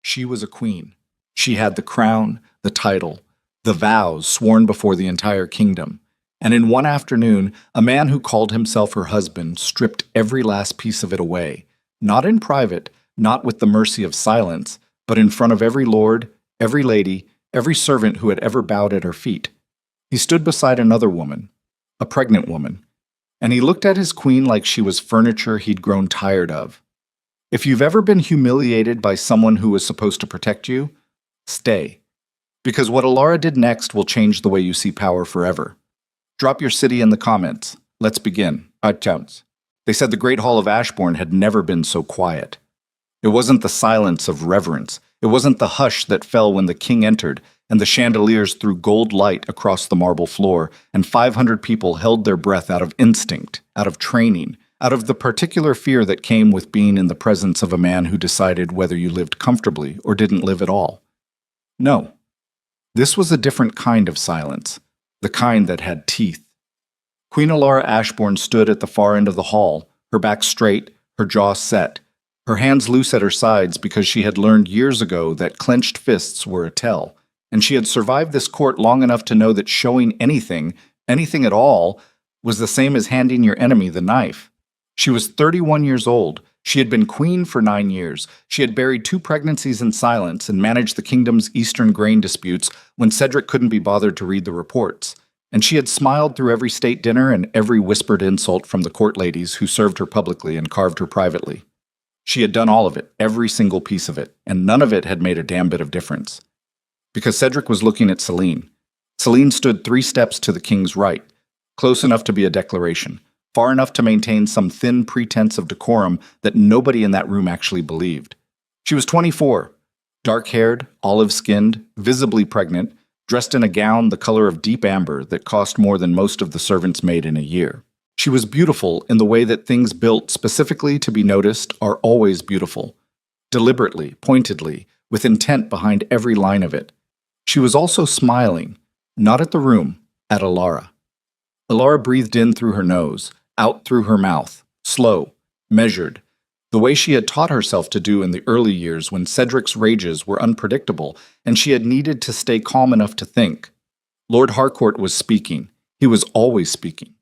She was a queen. She had the crown, the title, the vows sworn before the entire kingdom. And in one afternoon, a man who called himself her husband stripped every last piece of it away, not in private, not with the mercy of silence, but in front of every lord, every lady, every servant who had ever bowed at her feet. He stood beside another woman, a pregnant woman, and he looked at his queen like she was furniture he'd grown tired of. If you've ever been humiliated by someone who was supposed to protect you, stay. Because what Alara did next will change the way you see power forever. Drop your city in the comments. Let's begin. Accounts. They said the Great Hall of Ashbourne had never been so quiet. It wasn't the silence of reverence. It wasn't the hush that fell when the king entered, and the chandeliers threw gold light across the marble floor, and 500 people held their breath out of instinct, out of training, out of the particular fear that came with being in the presence of a man who decided whether you lived comfortably or didn't live at all. No. This was a different kind of silence, the kind that had teeth. Queen Alara Ashbourne stood at the far end of the hall, her back straight, her jaw set, her hands loose at her sides because she had learned years ago that clenched fists were a tell, and she had survived this court long enough to know that showing anything at all, was the same as handing your enemy the knife. She was 31 years old. She had been queen for 9 years. She had buried 2 pregnancies in silence and managed the kingdom's eastern grain disputes when Cedric couldn't be bothered to read the reports. And she had smiled through every state dinner and every whispered insult from the court ladies who served her publicly and carved her privately. She had done all of it, every single piece of it, and none of it had made a damn bit of difference. Because Cedric was looking at Celine. Celine stood 3 steps to the king's right, close enough to be a declaration, far enough to maintain some thin pretense of decorum that nobody in that room actually believed. She was 24, dark-haired, olive-skinned, visibly pregnant, dressed in a gown the color of deep amber that cost more than most of the servants made in a year. She was beautiful in the way that things built specifically to be noticed are always beautiful, deliberately, pointedly, with intent behind every line of it. She was also smiling, not at the room, at Alara. Alara breathed in through her nose, out through her mouth, slow, measured, the way she had taught herself to do in the early years when Cedric's rages were unpredictable and she had needed to stay calm enough to think. Lord Harcourt was speaking. He was always speaking.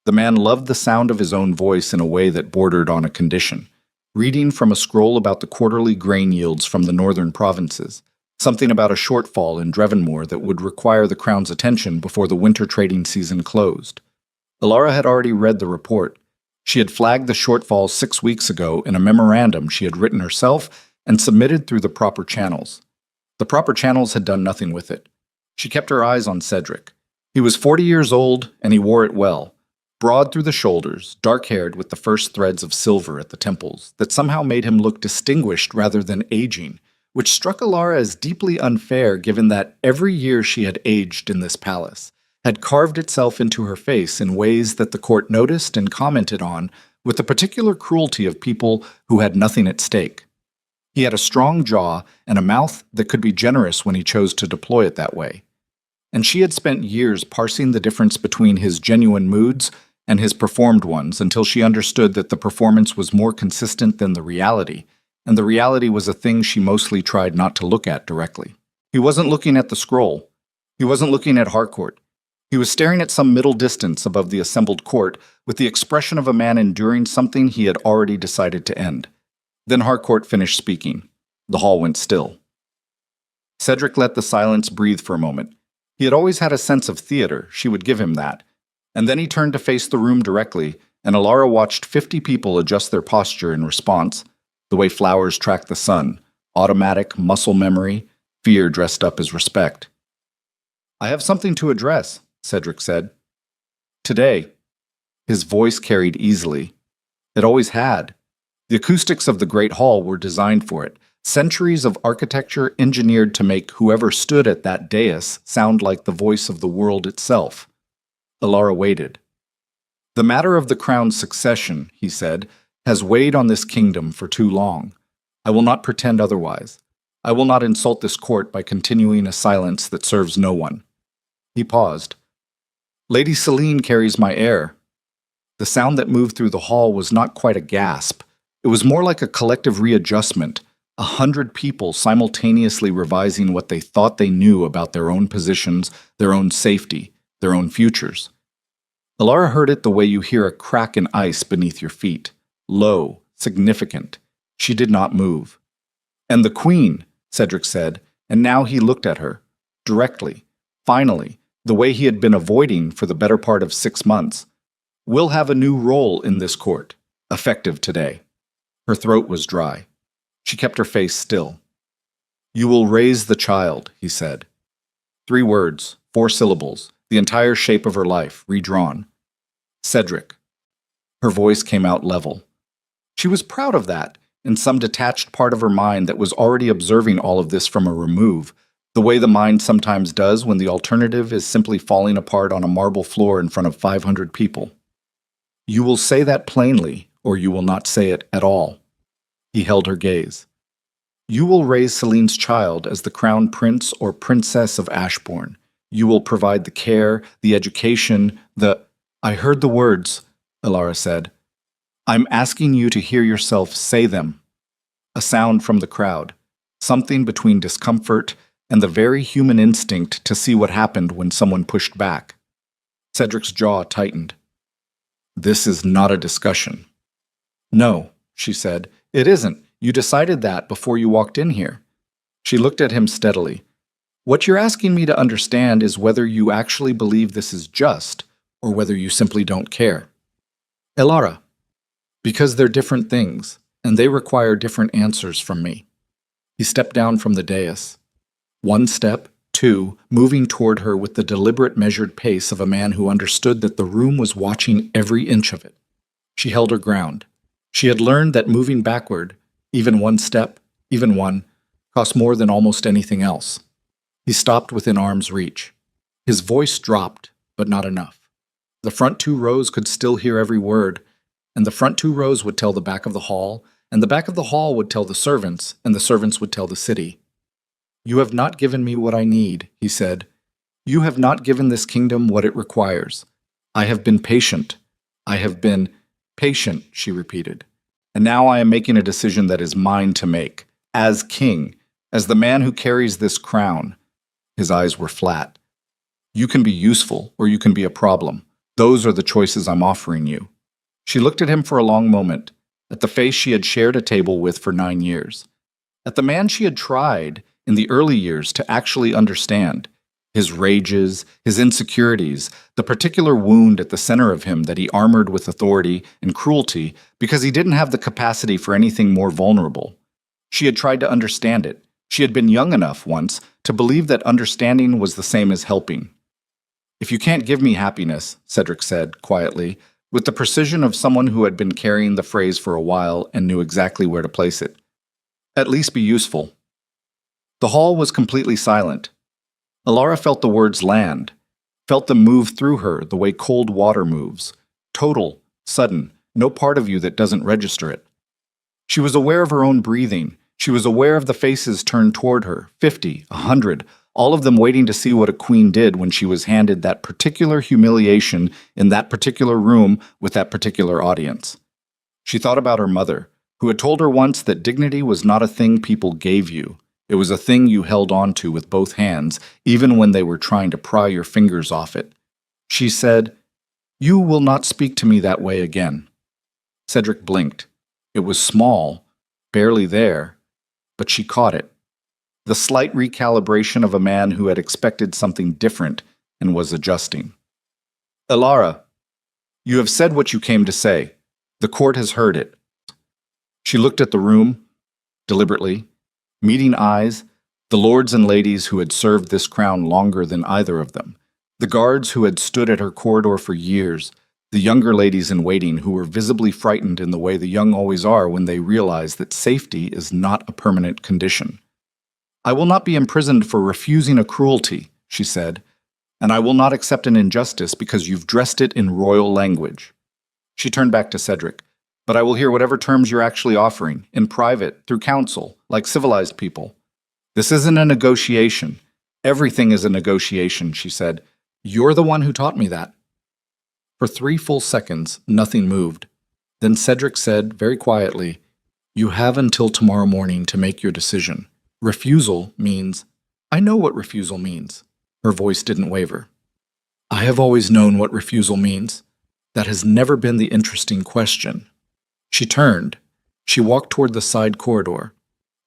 The man loved the sound of his own voice in a way that bordered on a condition, reading from a scroll about the quarterly grain yields from the northern provinces, something about a shortfall in Drevenmore that would require the crown's attention before the winter trading season closed. Alara had already read the report. She had flagged the shortfall 6 weeks ago in a memorandum she had written herself and submitted through the proper channels. The proper channels had done nothing with it. She kept her eyes on Cedric. He was 40 years old, and he wore it well, broad through the shoulders, dark-haired with the first threads of silver at the temples, that somehow made him look distinguished rather than aging, which struck Alara as deeply unfair given that every year she had aged in this palace had carved itself into her face in ways that the court noticed and commented on with the particular cruelty of people who had nothing at stake. He had a strong jaw and a mouth that could be generous when he chose to deploy it that way. And she had spent years parsing the difference between his genuine moods and his performed ones until she understood that the performance was more consistent than the reality, and the reality was a thing she mostly tried not to look at directly. He wasn't looking at the scroll. He wasn't looking at Harcourt. He was staring at some middle distance above the assembled court with the expression of a man enduring something he had already decided to end. Then Harcourt finished speaking. The hall went still. Cedric let the silence breathe for a moment. He had always had a sense of theater, she would give him that. And then he turned to face the room directly, and Alara watched 50 people adjust their posture in response, the way flowers track the sun, automatic muscle memory, fear dressed up as respect. "I have something to address," Cedric said. "Today." His voice carried easily. It always had. The acoustics of the Great Hall were designed for it, centuries of architecture engineered to make whoever stood at that dais sound like the voice of the world itself. Alara waited. "The matter of the crown's succession," he said, "has weighed on this kingdom for too long. I will not pretend otherwise. I will not insult this court by continuing a silence that serves no one." He paused. "Lady Celine carries my heir." The sound that moved through the hall was not quite a gasp. It was more like a collective readjustment, 100 people simultaneously revising what they thought they knew about their own positions, their own safety, their own futures. Alara heard it the way you hear a crack in ice beneath your feet. Low, significant. She did not move. "And the Queen," Cedric said, and now he looked at her. Directly. Finally. The way he had been avoiding for the better part of 6 months. "Will have a new role in this court, effective today." Her throat was dry. She kept her face still. "You will raise the child," he said. 3 words, 4 syllables, the entire shape of her life, redrawn. Cedric. Her voice came out level. She was proud of that, in some detached part of her mind that was already observing all of this from a remove, the way the mind sometimes does when the alternative is simply falling apart on a marble floor in front of 500 people. "You will say that plainly, or you will not say it at all." He held her gaze. "You will raise Celine's child as the crown prince or princess of Ashbourne. You will provide the care, the education, the—" "I heard the words," Alara said. "I'm asking you to hear yourself say them." A sound from the crowd, something between discomfort and the very human instinct to see what happened when someone pushed back. Cedric's jaw tightened. "This is not a discussion." "No," she said, "it isn't. You decided that before you walked in here." She looked at him steadily. "What you're asking me to understand is whether you actually believe this is just, or whether you simply don't care." "Alara." "Because they're different things, and they require different answers from me." He stepped down from the dais. 1 step, 2, moving toward her with the deliberate measured pace of a man who understood that the room was watching every inch of it. She held her ground. She had learned that moving backward, even 1 step, even one, cost more than almost anything else. He stopped within arm's reach. His voice dropped, but not enough. The front 2 rows could still hear every word, and the front 2 rows would tell the back of the hall, and the back of the hall would tell the servants, and the servants would tell the city. "You have not given me what I need," he said. "You have not given this kingdom what it requires. I have been patient. I have been patient," she repeated. "And now I am making a decision that is mine to make, as king, as the man who carries this crown." His eyes were flat. "You can be useful, or you can be a problem. Those are the choices I'm offering you." She looked at him for a long moment, at the face she had shared a table with for 9 years, at the man she had tried, in the early years, to actually understand. His rages, his insecurities, the particular wound at the center of him that he armored with authority and cruelty because he didn't have the capacity for anything more vulnerable. She had tried to understand it. She had been young enough once to believe that understanding was the same as helping. "If you can't give me happiness," Cedric said, quietly, with the precision of someone who had been carrying the phrase for a while and knew exactly where to place it, "at least be useful." The hall was completely silent. Alara felt the words land, felt them move through her the way cold water moves. Total, sudden, no part of you that doesn't register it. She was aware of her own breathing. She was aware of the faces turned toward her, 50, 100, all of them waiting to see what a queen did when she was handed that particular humiliation in that particular room with that particular audience. She thought about her mother, who had told her once that dignity was not a thing people gave you. It was a thing you held on to with both hands, even when they were trying to pry your fingers off it. She said, "You will not speak to me that way again." Cedric blinked. It was small, barely there, but she caught it. The slight recalibration of a man who had expected something different and was adjusting. "Alara, you have said what you came to say. The court has heard it." She looked at the room, deliberately, meeting eyes, the lords and ladies who had served this crown longer than either of them, the guards who had stood at her corridor for years, the younger ladies in waiting who were visibly frightened in the way the young always are when they realize that safety is not a permanent condition. "I will not be imprisoned for refusing a cruelty," she said, "and I will not accept an injustice because you've dressed it in royal language." She turned back to Cedric. "But I will hear whatever terms you're actually offering, in private, through counsel, like civilized people." "This isn't a negotiation. Everything is a negotiation," she said. "You're the one who taught me that." For 3 full seconds, nothing moved. Then Cedric said, very quietly, You have until tomorrow morning to make your decision. Refusal means, I know what refusal means. Her voice didn't waver. I have always known what refusal means. That has never been the interesting question. She turned. She walked toward the side corridor.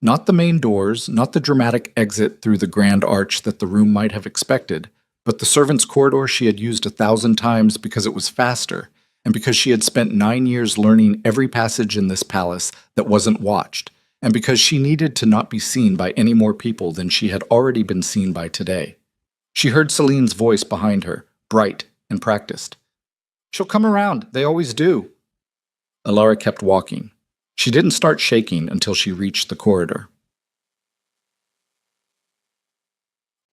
Not the main doors, not the dramatic exit through the grand arch that the room might have expected, but the servants' corridor she had used 1,000 times because it was faster, and because she had spent 9 years learning every passage in this palace that wasn't watched, and because she needed to not be seen by any more people than she had already been seen by today. She heard Celine's voice behind her, bright and practiced. She'll come around, they always do. Alara kept walking. She didn't start shaking until she reached the corridor.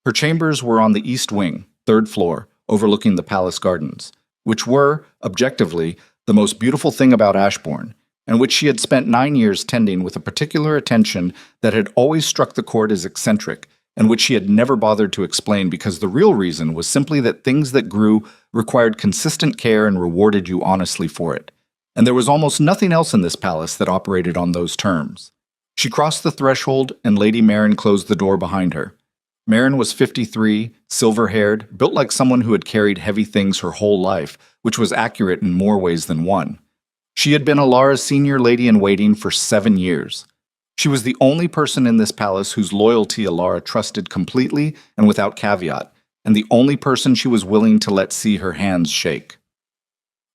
Her chambers were on the east wing, 3rd floor, overlooking the palace gardens, which were, objectively, the most beautiful thing about Ashbourne, and which she had spent 9 years tending with a particular attention that had always struck the court as eccentric, and which she had never bothered to explain because the real reason was simply that things that grew required consistent care and rewarded you honestly for it. And there was almost nothing else in this palace that operated on those terms. She crossed the threshold, and Lady Marin closed the door behind her. Marin was 53, silver-haired, built like someone who had carried heavy things her whole life, which was accurate in more ways than one. She had been Alara's senior lady-in-waiting for 7 years. She was the only person in this palace whose loyalty Alara trusted completely and without caveat, and the only person she was willing to let see her hands shake.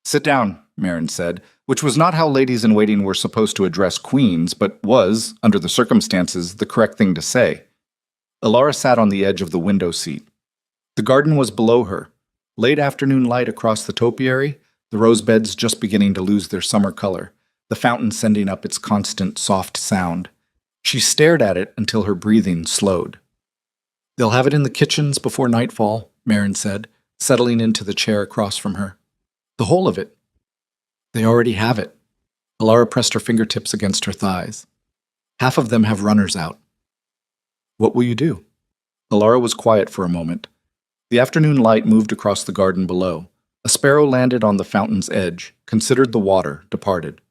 Sit down, Marin said, which was not how ladies-in-waiting were supposed to address queens, but was, under the circumstances, the correct thing to say. Alara sat on the edge of the window seat. The garden was below her. Late afternoon light across the topiary, the rose beds just beginning to lose their summer color, the fountain sending up its constant, soft sound. She stared at it until her breathing slowed. They'll have it in the kitchens before nightfall, Marin said, settling into the chair across from her. The whole of it. They already have it. Alara pressed her fingertips against her thighs. Half of them have runners out. What will you do? Alara was quiet for a moment. The afternoon light moved across the garden below. A sparrow landed on the fountain's edge, considered the water, departed.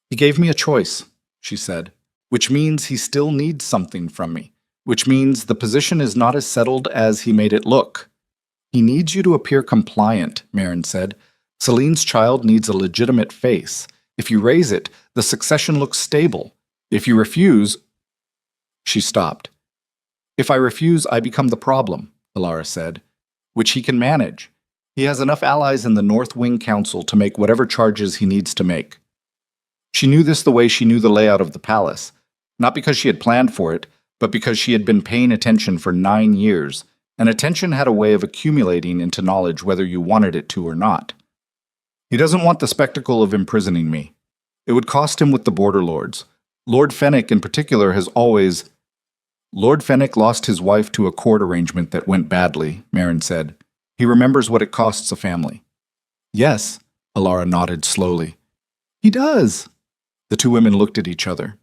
He gave me a choice, she said, which means he still needs something from me, which means the position is not as settled as he made it look. He needs you to appear compliant, Marin said. Celine's child needs a legitimate face. If you raise it, the succession looks stable. If you refuse... She stopped. If I refuse, I become the problem, Alara said, which he can manage. He has enough allies in the North Wing Council to make whatever charges he needs to make. She knew this the way she knew the layout of the palace, not because she had planned for it, but because she had been paying attention for 9 years, and attention had a way of accumulating into knowledge whether you wanted it to or not. He doesn't want the spectacle of imprisoning me. It would cost him with the border lords. Lord Fenwick in particular has always... Lord Fenwick lost his wife to a court arrangement that went badly, Marin said. He remembers what it costs a family. Yes, Alara nodded slowly. He does. The two women looked at each other.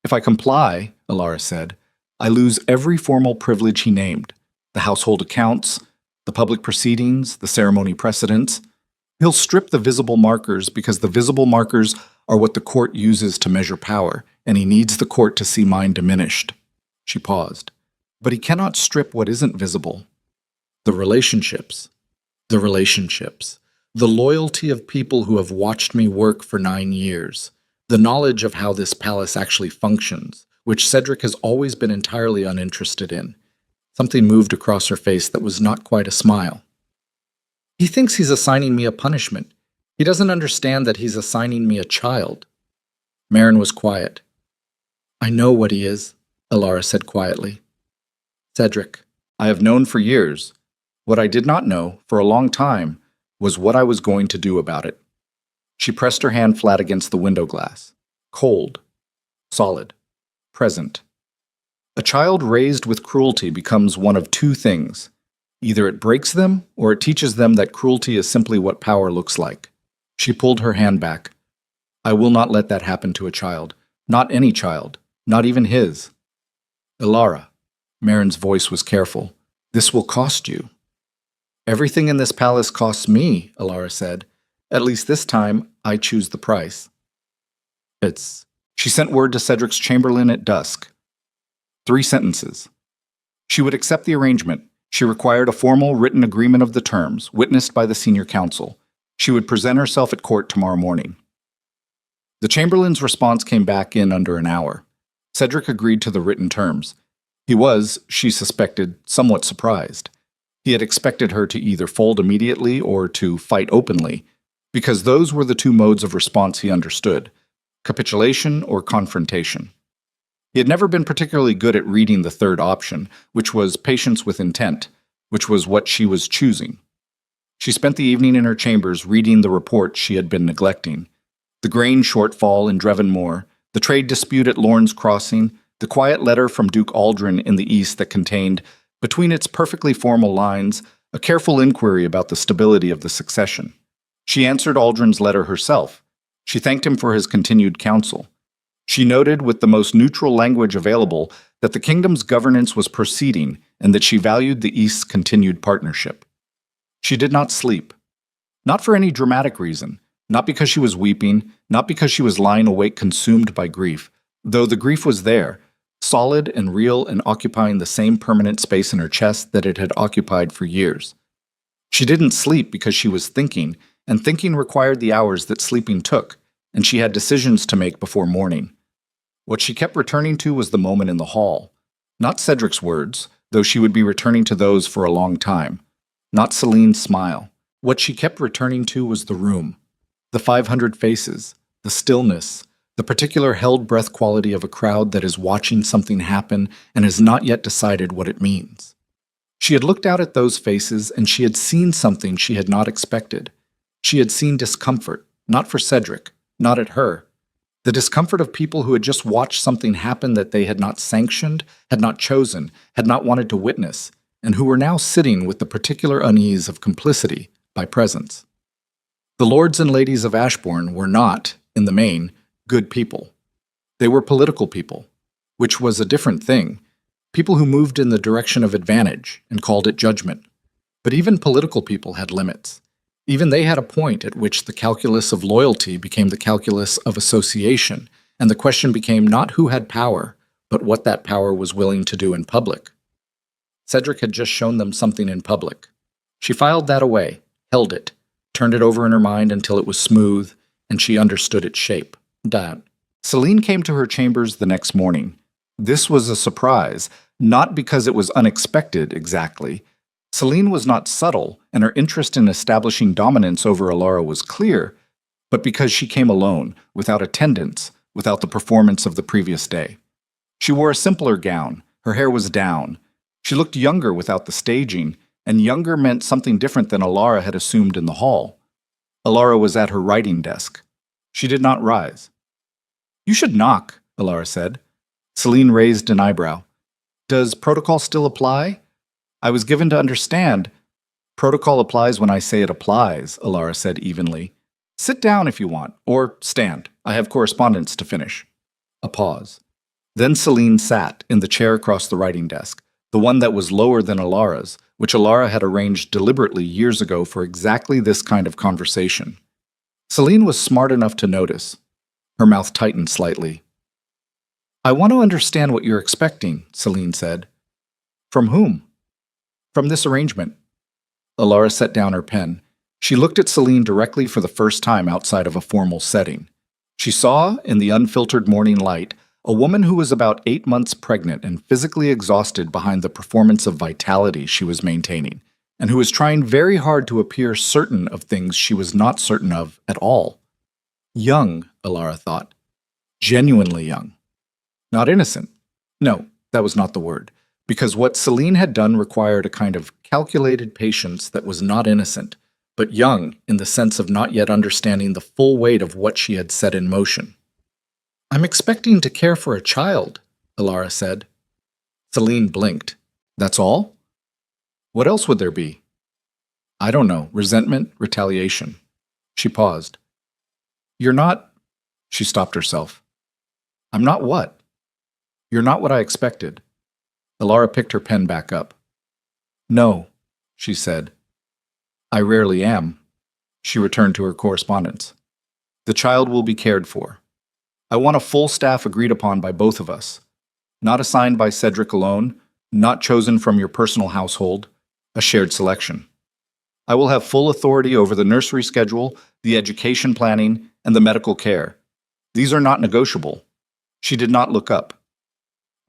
If I comply, Alara said, I lose every formal privilege he named. The household accounts, the public proceedings, the ceremony precedents. He'll strip the visible markers because the visible markers are what the court uses to measure power, and he needs the court to see mine diminished. She paused. But he cannot strip what isn't visible. The relationships. The relationships. The loyalty of people who have watched me work for 9 years. The knowledge of how this palace actually functions, which Cedric has always been entirely uninterested in. Something moved across her face that was not quite a smile. He thinks he's assigning me a punishment. He doesn't understand that he's assigning me a child. Marin was quiet. I know what he is, Alara said quietly. Cedric, I have known for years. What I did not know, for a long time, was what I was going to do about it. She pressed her hand flat against the window glass. Cold. Solid. Present. A child raised with cruelty becomes one of two things. Either it breaks them, or it teaches them that cruelty is simply what power looks like. She pulled her hand back. I will not let that happen to a child. Not any child. Not even his. Alara. Marin's voice was careful. This will cost you. Everything in this palace costs me, Alara said. At least this time, I choose the price. She sent word to Cedric's chamberlain at dusk. 3 sentences. She would accept the arrangement. She required a formal written agreement of the terms, witnessed by the senior counsel. She would present herself at court tomorrow morning. The chamberlain's response came back in under an hour. Cedric agreed to the written terms. He was, she suspected, somewhat surprised. He had expected her to either fold immediately or to fight openly, because those were the 2 modes of response he understood: capitulation or confrontation. He had never been particularly good at reading the third option, which was patience with intent, which was what she was choosing. She spent the evening in her chambers reading the report she had been neglecting: the grain shortfall in Dreven Moor, the trade dispute at Lorne's Crossing, the quiet letter from Duke Aldrin in the east that contained, between its perfectly formal lines, a careful inquiry about the stability of the succession. She answered Aldrin's letter herself. She thanked him for his continued counsel. She noted with the most neutral language available that the kingdom's governance was proceeding and that she valued the East's continued partnership. She did not sleep. Not for any dramatic reason, not because she was weeping, not because she was lying awake consumed by grief, though the grief was there, solid and real and occupying the same permanent space in her chest that it had occupied for years. She didn't sleep because she was thinking, and thinking required the hours that sleeping took, and she had decisions to make before morning. What she kept returning to was the moment in the hall. Not Cedric's words, though she would be returning to those for a long time. Not Celine's smile. What she kept returning to was the room. The 500 faces, the stillness, the particular held breath quality of a crowd that is watching something happen and has not yet decided what it means. She had looked out at those faces and she had seen something she had not expected. She had seen discomfort, not for Cedric, not at her. The discomfort of people who had just watched something happen that they had not sanctioned, had not chosen, had not wanted to witness, and who were now sitting with the particular unease of complicity by presence. The lords and ladies of Ashbourne were not, in the main, good people. They were political people, which was a different thing, people who moved in the direction of advantage and called it judgment. But even political people had limits. Even they had a point at which the calculus of loyalty became the calculus of association, and the question became not who had power, but what that power was willing to do in public. Cedric had just shown them something in public. She filed that away, held it, turned it over in her mind until it was smooth, and she understood its shape. That. Celine came to her chambers the next morning. This was a surprise, not because it was unexpected exactly. Celine was not subtle, and her interest in establishing dominance over Alara was clear, but because she came alone, without attendance, without the performance of the previous day. She wore a simpler gown, her hair was down. She looked younger without the staging, and younger meant something different than Alara had assumed in the hall. Alara was at her writing desk. She did not rise. "You should knock," Alara said. Celine raised an eyebrow. "Does protocol still apply?" "I was given to understand." "Protocol applies when I say it applies," Alara said evenly. "Sit down if you want, or stand. I have correspondence to finish." A pause. Then Celine sat in the chair across the writing desk, the one that was lower than Alara's, which Alara had arranged deliberately years ago for exactly this kind of conversation. Celine was smart enough to notice. Her mouth tightened slightly. "I want to understand what you're expecting," Celine said. "From whom?" "From this arrangement." Alara set down her pen. She looked at Celine directly for the first time outside of a formal setting. She saw, in the unfiltered morning light, a woman who was about 8 months pregnant and physically exhausted behind the performance of vitality she was maintaining, and who was trying very hard to appear certain of things she was not certain of at all. Young, Alara thought. Genuinely young. Not innocent. No, that was not the word, because what Celine had done required a kind of calculated patience that was not innocent, but young in the sense of not yet understanding the full weight of what she had set in motion. "I'm expecting to care for a child," Alara said. Celine blinked. "That's all?" "What else would there be?" "I don't know. Resentment, retaliation." She paused. "You're not—" She stopped herself. "I'm not what?" "You're not what I expected." Alara picked her pen back up. "No," she said. "I rarely am." She returned to her correspondence. "The child will be cared for." I want a full staff agreed upon by both of us, not assigned by Cedric alone, not chosen from your personal household, a shared selection. I will have full authority over the nursery schedule, the education planning, and the medical care. These are not negotiable. She did not look up.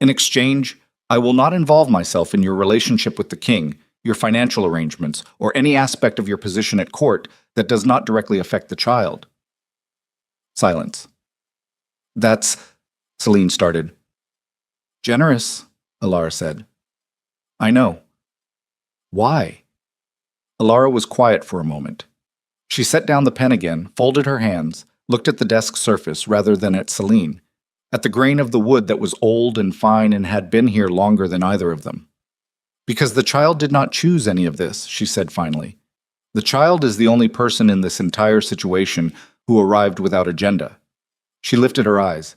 In exchange, I will not involve myself in your relationship with the king, your financial arrangements, or any aspect of your position at court that does not directly affect the child. Silence. That's, Celine started. Generous, Alara said. I know. Why? Alara was quiet for a moment. She set down the pen again, folded her hands, looked at the desk surface rather than at Celine, at the grain of the wood that was old and fine and had been here longer than either of them. Because the child did not choose any of this, she said finally. The child is the only person in this entire situation who arrived without agenda. She lifted her eyes.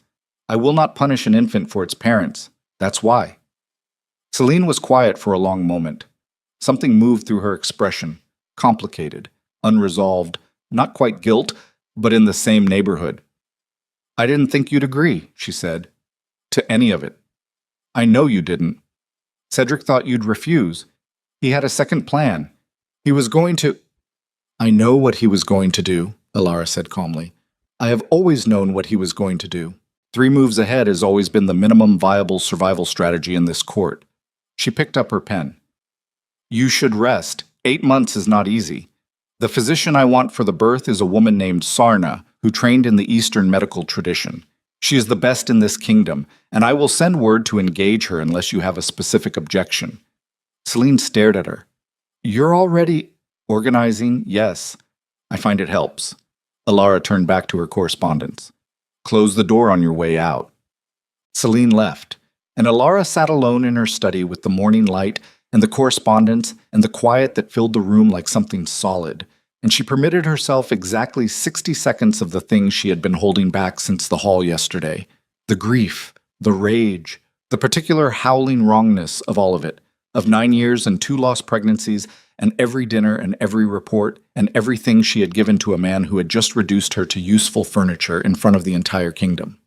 I will not punish an infant for its parents. That's why. Celine was quiet for a long moment. Something moved through her expression, complicated, unresolved, not quite guilt, but in the same neighborhood. I didn't think you'd agree, she said, to any of it. I know you didn't. Cedric thought you'd refuse. He had a second plan. He was going to— I know what he was going to do, Alara said calmly. I have always known what he was going to do. 3 moves ahead has always been the minimum viable survival strategy in this court. She picked up her pen. You should rest. 8 months is not easy. The physician I want for the birth is a woman named Sarna, who trained in the Eastern medical tradition. She is the best in this kingdom, and I will send word to engage her unless you have a specific objection. Celine stared at her. You're already organizing? Yes. I find it helps. Alara turned back to her correspondence. Close the door on your way out. Celine left, and Alara sat alone in her study with the morning light and the correspondence and the quiet that filled the room like something solid, and she permitted herself exactly 60 seconds of the things she had been holding back since the hall yesterday. The grief, the rage, the particular howling wrongness of all of it, of 9 years and 2 lost pregnancies, and every dinner and every report and everything she had given to a man who had just reduced her to useful furniture in front of the entire kingdom.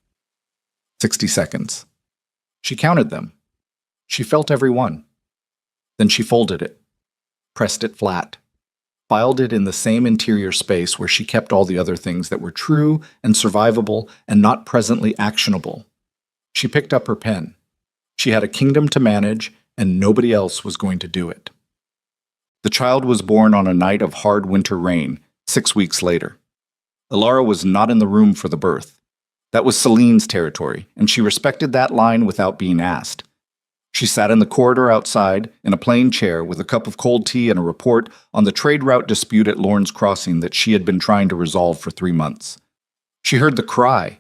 60 seconds. She counted them. She felt every one. Then she folded it, pressed it flat, filed it in the same interior space where she kept all the other things that were true and survivable and not presently actionable. She picked up her pen. She had a kingdom to manage, and nobody else was going to do it. The child was born on a night of hard winter rain, 6 weeks later. Alara was not in the room for the birth. That was Celine's territory, and she respected that line without being asked. She sat in the corridor outside, in a plain chair, with a cup of cold tea and a report on the trade route dispute at Lorne's Crossing that she had been trying to resolve for 3 months. She heard the cry.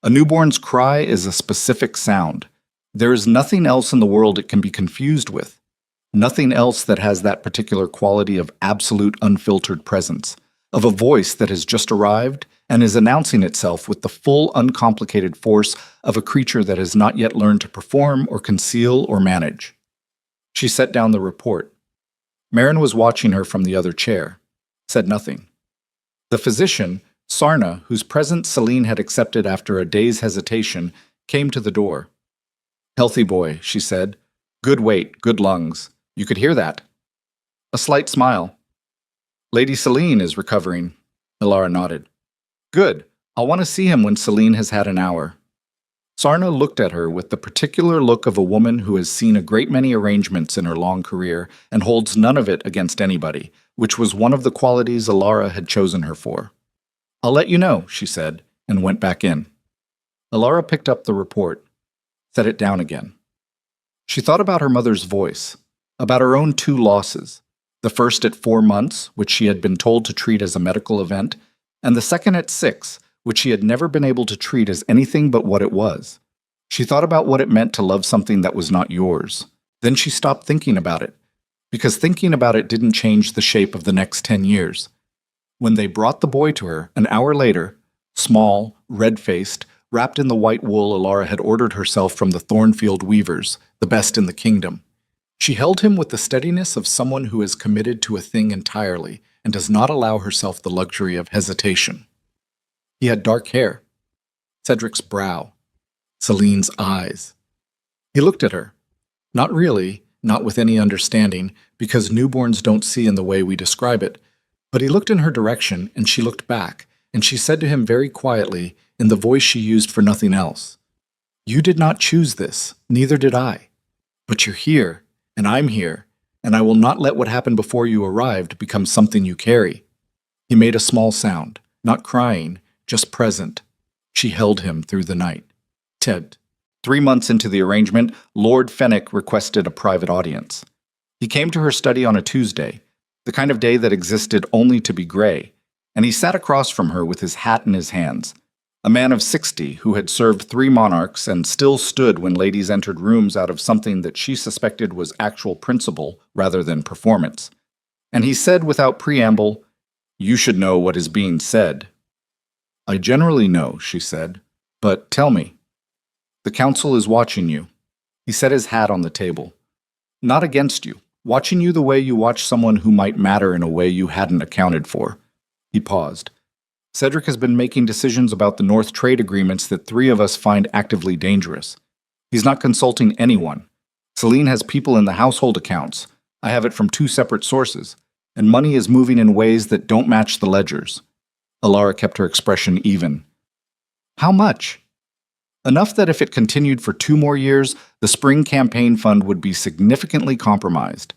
A newborn's cry is a specific sound. There is nothing else in the world it can be confused with. Nothing else that has that particular quality of absolute unfiltered presence, of a voice that has just arrived and is announcing itself with the full uncomplicated force of a creature that has not yet learned to perform or conceal or manage. She set down the report. Marin was watching her from the other chair, said nothing. The physician, Sarna, whose presence Celine had accepted after a day's hesitation, came to the door. Healthy boy, she said. Good weight, good lungs. You could hear that. A slight smile. Lady Celine is recovering. Alara nodded. Good. I'll want to see him when Celine has had an hour. Sarna looked at her with the particular look of a woman who has seen a great many arrangements in her long career and holds none of it against anybody, which was one of the qualities Alara had chosen her for. I'll let you know, she said, and went back in. Alara picked up the report, set it down again. She thought about her mother's voice, about her own 2 losses, the first at 4 months, which she had been told to treat as a medical event, and the second at 6, which she had never been able to treat as anything but what it was. She thought about what it meant to love something that was not yours. Then she stopped thinking about it, because thinking about it didn't change the shape of the next 10 years. When they brought the boy to her, an hour later, small, red-faced, wrapped in the white wool Alara had ordered herself from the Thornfield weavers, the best in the kingdom, she held him with the steadiness of someone who is committed to a thing entirely and does not allow herself the luxury of hesitation. He had dark hair. Cedric's brow, Celine's eyes. He looked at her. Not really, not with any understanding, because newborns don't see in the way we describe it, but he looked in her direction, and she looked back, and she said to him very quietly, in the voice she used for nothing else, "You did not choose this, neither did I. But you're here, and I'm here, and I will not let what happened before you arrived become something you carry." He made a small sound, not crying, just present. She held him through the night. Ted. 3 months into the arrangement, Lord Fenwick requested a private audience. He came to her study on a Tuesday, the kind of day that existed only to be gray, and he sat across from her with his hat in his hands. A man of 60 who had served 3 monarchs and still stood when ladies entered rooms out of something that she suspected was actual principle rather than performance. And he said without preamble, "You should know what is being said." "I generally know," she said, "but tell me." "The council is watching you." He set his hat on the table. "Not against you, watching you the way you watch someone who might matter in a way you hadn't accounted for." He paused. "Cedric has been making decisions about the North trade agreements that 3 of us find actively dangerous. He's not consulting anyone. Celine has people in the household accounts. I have it from 2 separate sources. And money is moving in ways that don't match the ledgers." Alara kept her expression even. "How much?" "Enough that if it continued for 2 more years, the spring campaign fund would be significantly compromised."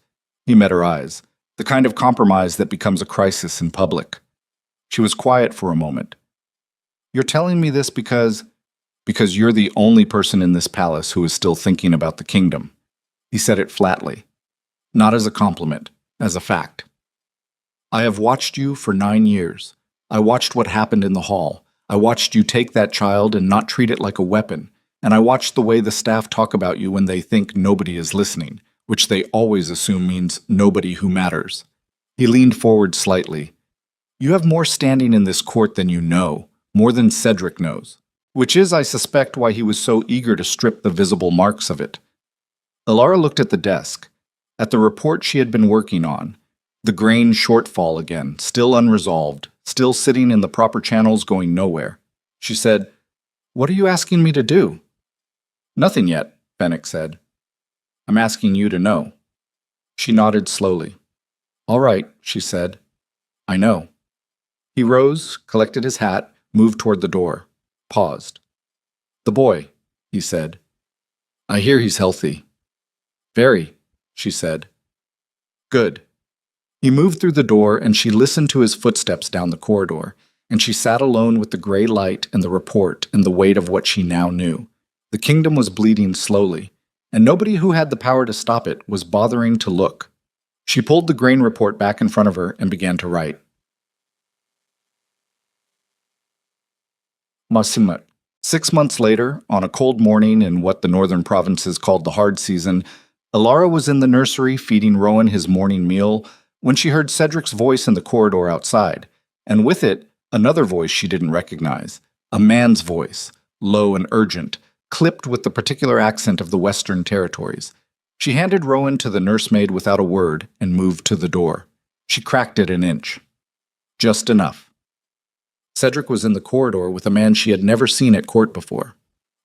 He met her eyes, the kind of compromise that becomes a crisis in public. She was quiet for a moment. "You're telling me this because you're the only person in this palace who is still thinking about the kingdom." He said it flatly, not as a compliment, as a fact. "I have watched you for 9 years. I watched what happened in the hall. I watched you take that child and not treat it like a weapon, and I watched the way the staff talk about you when they think nobody is listening, which they always assume means nobody who matters." He leaned forward slightly. "You have more standing in this court than you know, more than Cedric knows, which is, I suspect, why he was so eager to strip the visible marks of it." Alara looked at the desk, at the report she had been working on, the grain shortfall again, still unresolved, still sitting in the proper channels going nowhere. She said, "What are you asking me to do?" "Nothing yet," Fenwick said. "I'm asking you to know." She nodded slowly. "All right," she said. "I know." He rose, collected his hat, moved toward the door, paused. "The boy," he said. "I hear he's healthy." "Very," she said. "Good." He moved through the door, and she listened to his footsteps down the corridor, and she sat alone with the gray light and the report and the weight of what she now knew. The kingdom was bleeding slowly, and nobody who had the power to stop it was bothering to look. She pulled the grain report back in front of her and began to write. Masimat. 6 months later, on a cold morning in what the northern provinces called the hard season, Alara was in the nursery feeding Rowan his morning meal when she heard Cedric's voice in the corridor outside, and with it, another voice she didn't recognize, a man's voice, low and urgent, clipped with the particular accent of the Western Territories. She handed Rowan to the nursemaid without a word and moved to the door. She cracked it an inch. Just enough. Cedric was in the corridor with a man she had never seen at court before.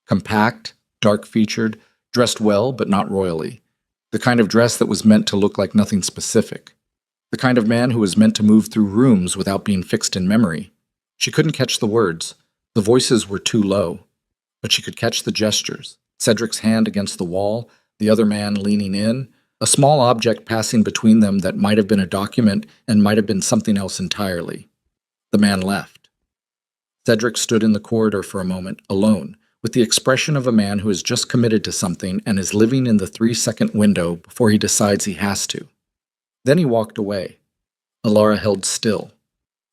Compact, dark-featured, dressed well but not royally. The kind of dress that was meant to look like nothing specific. The kind of man who was meant to move through rooms without being fixed in memory. She couldn't catch the words. The voices were too low. But she could catch the gestures. Cedric's hand against the wall, the other man leaning in, a small object passing between them that might have been a document and might have been something else entirely. The man left. Cedric stood in the corridor for a moment, alone, with the expression of a man who has just committed to something and is living in the 3-second window before he decides he has to. Then he walked away. Alara held still.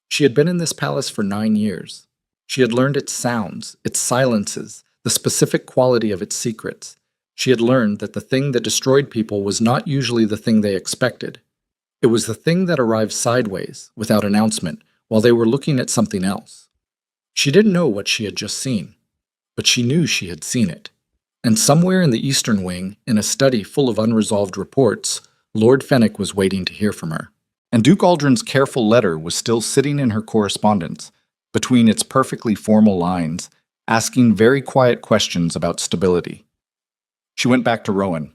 She had been in this palace for 9 years. She had learned its sounds, its silences, the specific quality of its secrets. She had learned that the thing that destroyed people was not usually the thing they expected. It was the thing that arrived sideways, without announcement, while they were looking at something else. She didn't know what she had just seen, but she knew she had seen it. And somewhere in the Eastern Wing, in a study full of unresolved reports, Lord Fenwick was waiting to hear from her. And Duke Aldrin's careful letter was still sitting in her correspondence, between its perfectly formal lines, asking very quiet questions about stability. She went back to Rowan.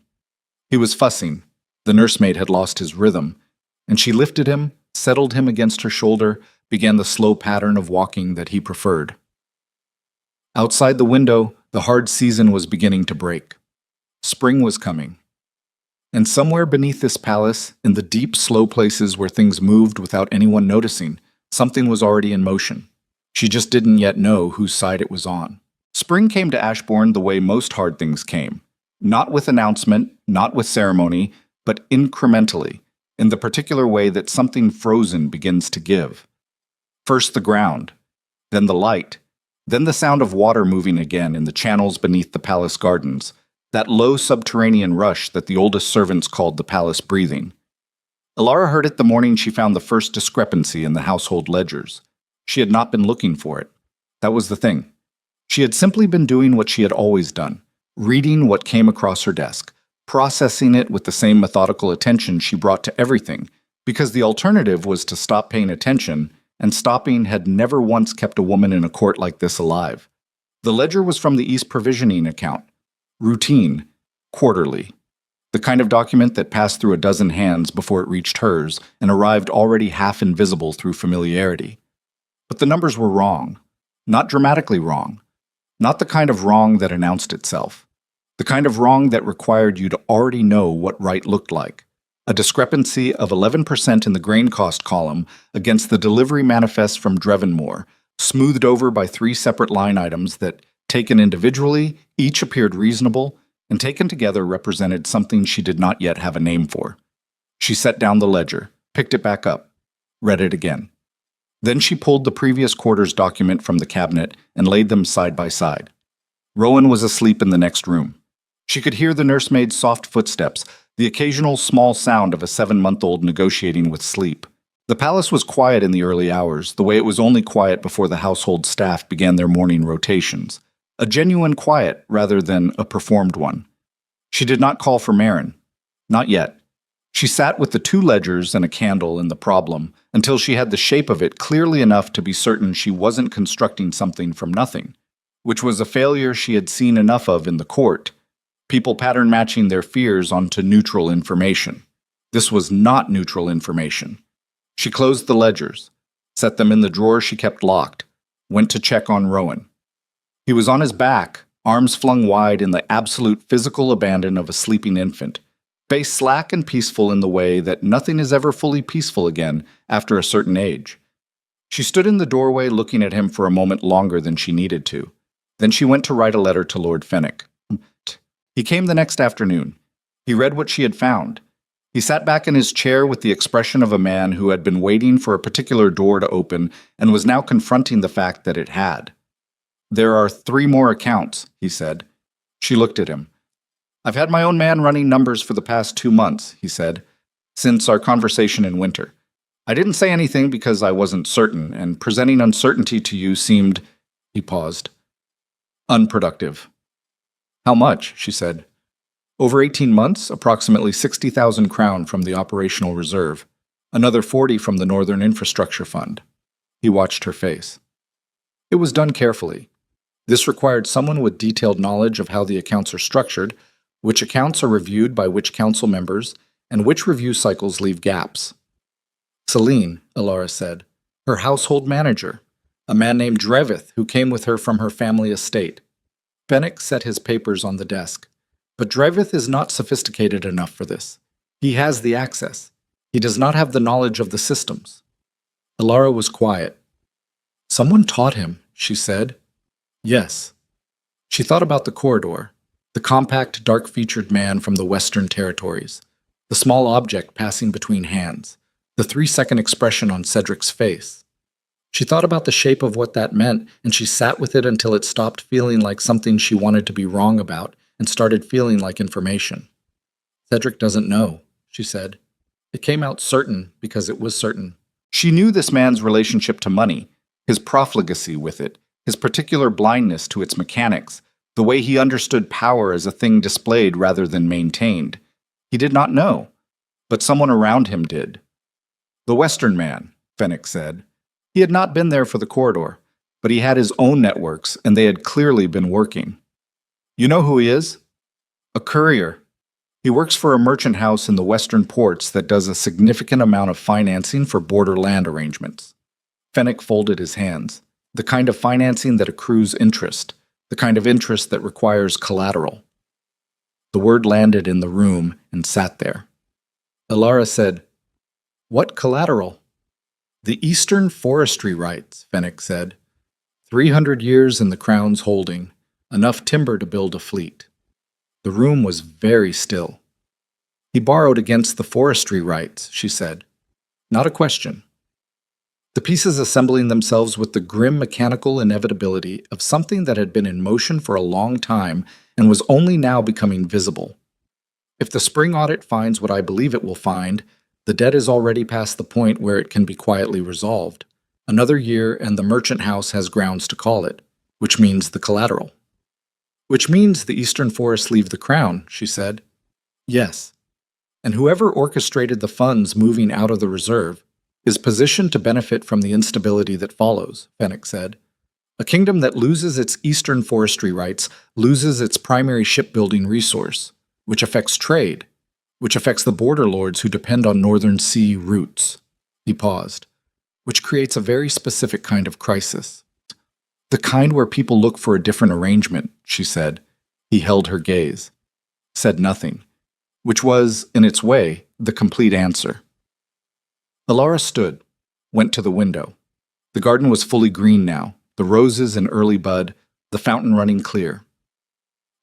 He was fussing. The nursemaid had lost his rhythm, and she lifted him, settled him against her shoulder, began the slow pattern of walking that he preferred. Outside the window, the hard season was beginning to break. Spring was coming. And somewhere beneath this palace, in the deep, slow places where things moved without anyone noticing, something was already in motion. She just didn't yet know whose side it was on. Spring came to Ashbourne the way most hard things came. Not with announcement, not with ceremony, but incrementally, in the particular way that something frozen begins to give. First the ground, then the light, then the sound of water moving again in the channels beneath the palace gardens, that low subterranean rush that the oldest servants called the palace breathing. Elara heard it the morning she found the first discrepancy in the household ledgers. She had not been looking for it. That was the thing. She had simply been doing what she had always done, reading what came across her desk, processing it with the same methodical attention she brought to everything, because the alternative was to stop paying attention, and stopping had never once kept a woman in a court like this alive. The ledger was from the East Provisioning account. Routine, quarterly. The kind of document that passed through a dozen hands before it reached hers and arrived already half invisible through familiarity. But the numbers were wrong. Not dramatically wrong. Not the kind of wrong that announced itself. The kind of wrong that required you to already know what right looked like. A discrepancy of 11% in the grain cost column against the delivery manifest from Drevenmore, smoothed over by 3 separate line items that, taken individually, each appeared reasonable, and taken together represented something she did not yet have a name for. She set down the ledger, picked it back up, read it again. Then she pulled the previous quarter's document from the cabinet and laid them side by side. Rowan was asleep in the next room. She could hear the nursemaid's soft footsteps, the occasional small sound of a 7-month-old negotiating with sleep. The palace was quiet in the early hours, the way it was only quiet before the household staff began their morning rotations. A genuine quiet rather than a performed one. She did not call for Marin. Not yet. She sat with the 2 ledgers and a candle in the problem until she had the shape of it clearly enough to be certain she wasn't constructing something from nothing, which was a failure she had seen enough of in the court. People pattern matching their fears onto neutral information. This was not neutral information. She closed the ledgers, set them in the drawer she kept locked, went to check on Rowan. He was on his back, arms flung wide in the absolute physical abandon of a sleeping infant, face slack and peaceful in the way that nothing is ever fully peaceful again after a certain age. She stood in the doorway looking at him for a moment longer than she needed to. Then she went to write a letter to Lord Fenwick. He came the next afternoon. He read what she had found. He sat back in his chair with the expression of a man who had been waiting for a particular door to open and was now confronting the fact that it had. "There are 3 more accounts," he said. She looked at him. "I've had my own man running numbers for the past 2 months," he said, "since our conversation in winter. I didn't say anything because I wasn't certain, and presenting uncertainty to you seemed—" He paused. "Unproductive." "How much?" she said. "Over 18 months, approximately 60,000 crown from the operational reserve. Another 40 from the Northern Infrastructure Fund." He watched her face. It was done carefully. This required someone with detailed knowledge of how the accounts are structured, which accounts are reviewed by which council members, and which review cycles leave gaps. "Celine," Elara said, "her household manager, a man named Drevith who came with her from her family estate." Fenwick set his papers on the desk. "But Drevith is not sophisticated enough for this. He has the access. He does not have the knowledge of the systems." Elara was quiet. "Someone taught him," she said. "Yes." She thought about the corridor, the compact, dark-featured man from the Western Territories, the small object passing between hands, the 3-second expression on Cedric's face. She thought about the shape of what that meant, and she sat with it until it stopped feeling like something she wanted to be wrong about and started feeling like information. "Cedric doesn't know," she said. It came out certain because it was certain. She knew this man's relationship to money, his profligacy with it, his particular blindness to its mechanics, the way he understood power as a thing displayed rather than maintained. He did not know, but someone around him did. "The Western man," Fenwick said. He had not been there for the corridor, but he had his own networks, and they had clearly been working. You know who he is? A courier. He works for a merchant house in the western ports that does a significant amount of financing for border land arrangements. Fennec folded his hands. The kind of financing that accrues interest, the kind of interest that requires collateral. The word landed in the room and sat there. Alara said, "What collateral?" "The Eastern forestry rights," Fennec said. 300 years in the Crown's holding, enough timber to build a fleet. The room was very still. "He borrowed against the forestry rights," she said. "Not a question." The pieces assembling themselves with the grim mechanical inevitability of something that had been in motion for a long time and was only now becoming visible. If the spring audit finds what I believe it will find, the debt is already past the point where it can be quietly resolved. Another year and the merchant house has grounds to call it, which means the collateral. "Which means the Eastern forests leave the Crown," she said. "Yes. And whoever orchestrated the funds moving out of the reserve is positioned to benefit from the instability that follows," Fennec said. "A kingdom that loses its eastern forestry rights loses its primary shipbuilding resource, which affects trade, which affects the border lords who depend on northern sea routes." He paused. "Which creates a very specific kind of crisis. The kind where people look for a different arrangement," she said. He held her gaze. Said nothing, which was, in its way, the complete answer. Alara stood, went to the window. The garden was fully green now, the roses in early bud, the fountain running clear.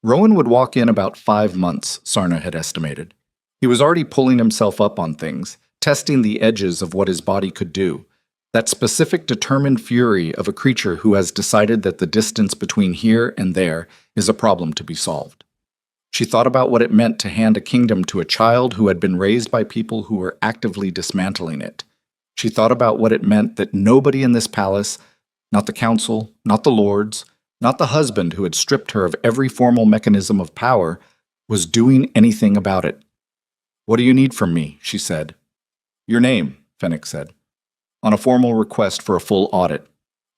Rowan would walk in about 5 months, Sarna had estimated. He was already pulling himself up on things, testing the edges of what his body could do, that specific determined fury of a creature who has decided that the distance between here and there is a problem to be solved. She thought about what it meant to hand a kingdom to a child who had been raised by people who were actively dismantling it. She thought about what it meant that nobody in this palace, not the council, not the lords, not the husband who had stripped her of every formal mechanism of power, was doing anything about it. "What do you need from me?" she said. "Your name," Fennec said. "On a formal request for a full audit.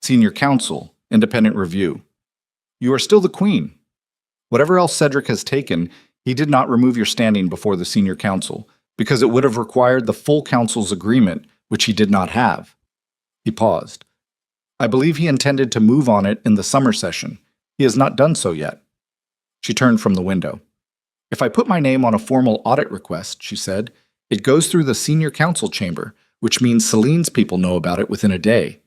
Senior counsel, independent review. You are still the queen. Whatever else Cedric has taken, he did not remove your standing before the senior council, because it would have required the full council's agreement, which he did not have." He paused. "I believe he intended to move on it in the summer session. He has not done so yet." She turned from the window. "If I put my name on a formal audit request," she said, "it goes through the senior council chamber, which means Celine's people know about it within a day,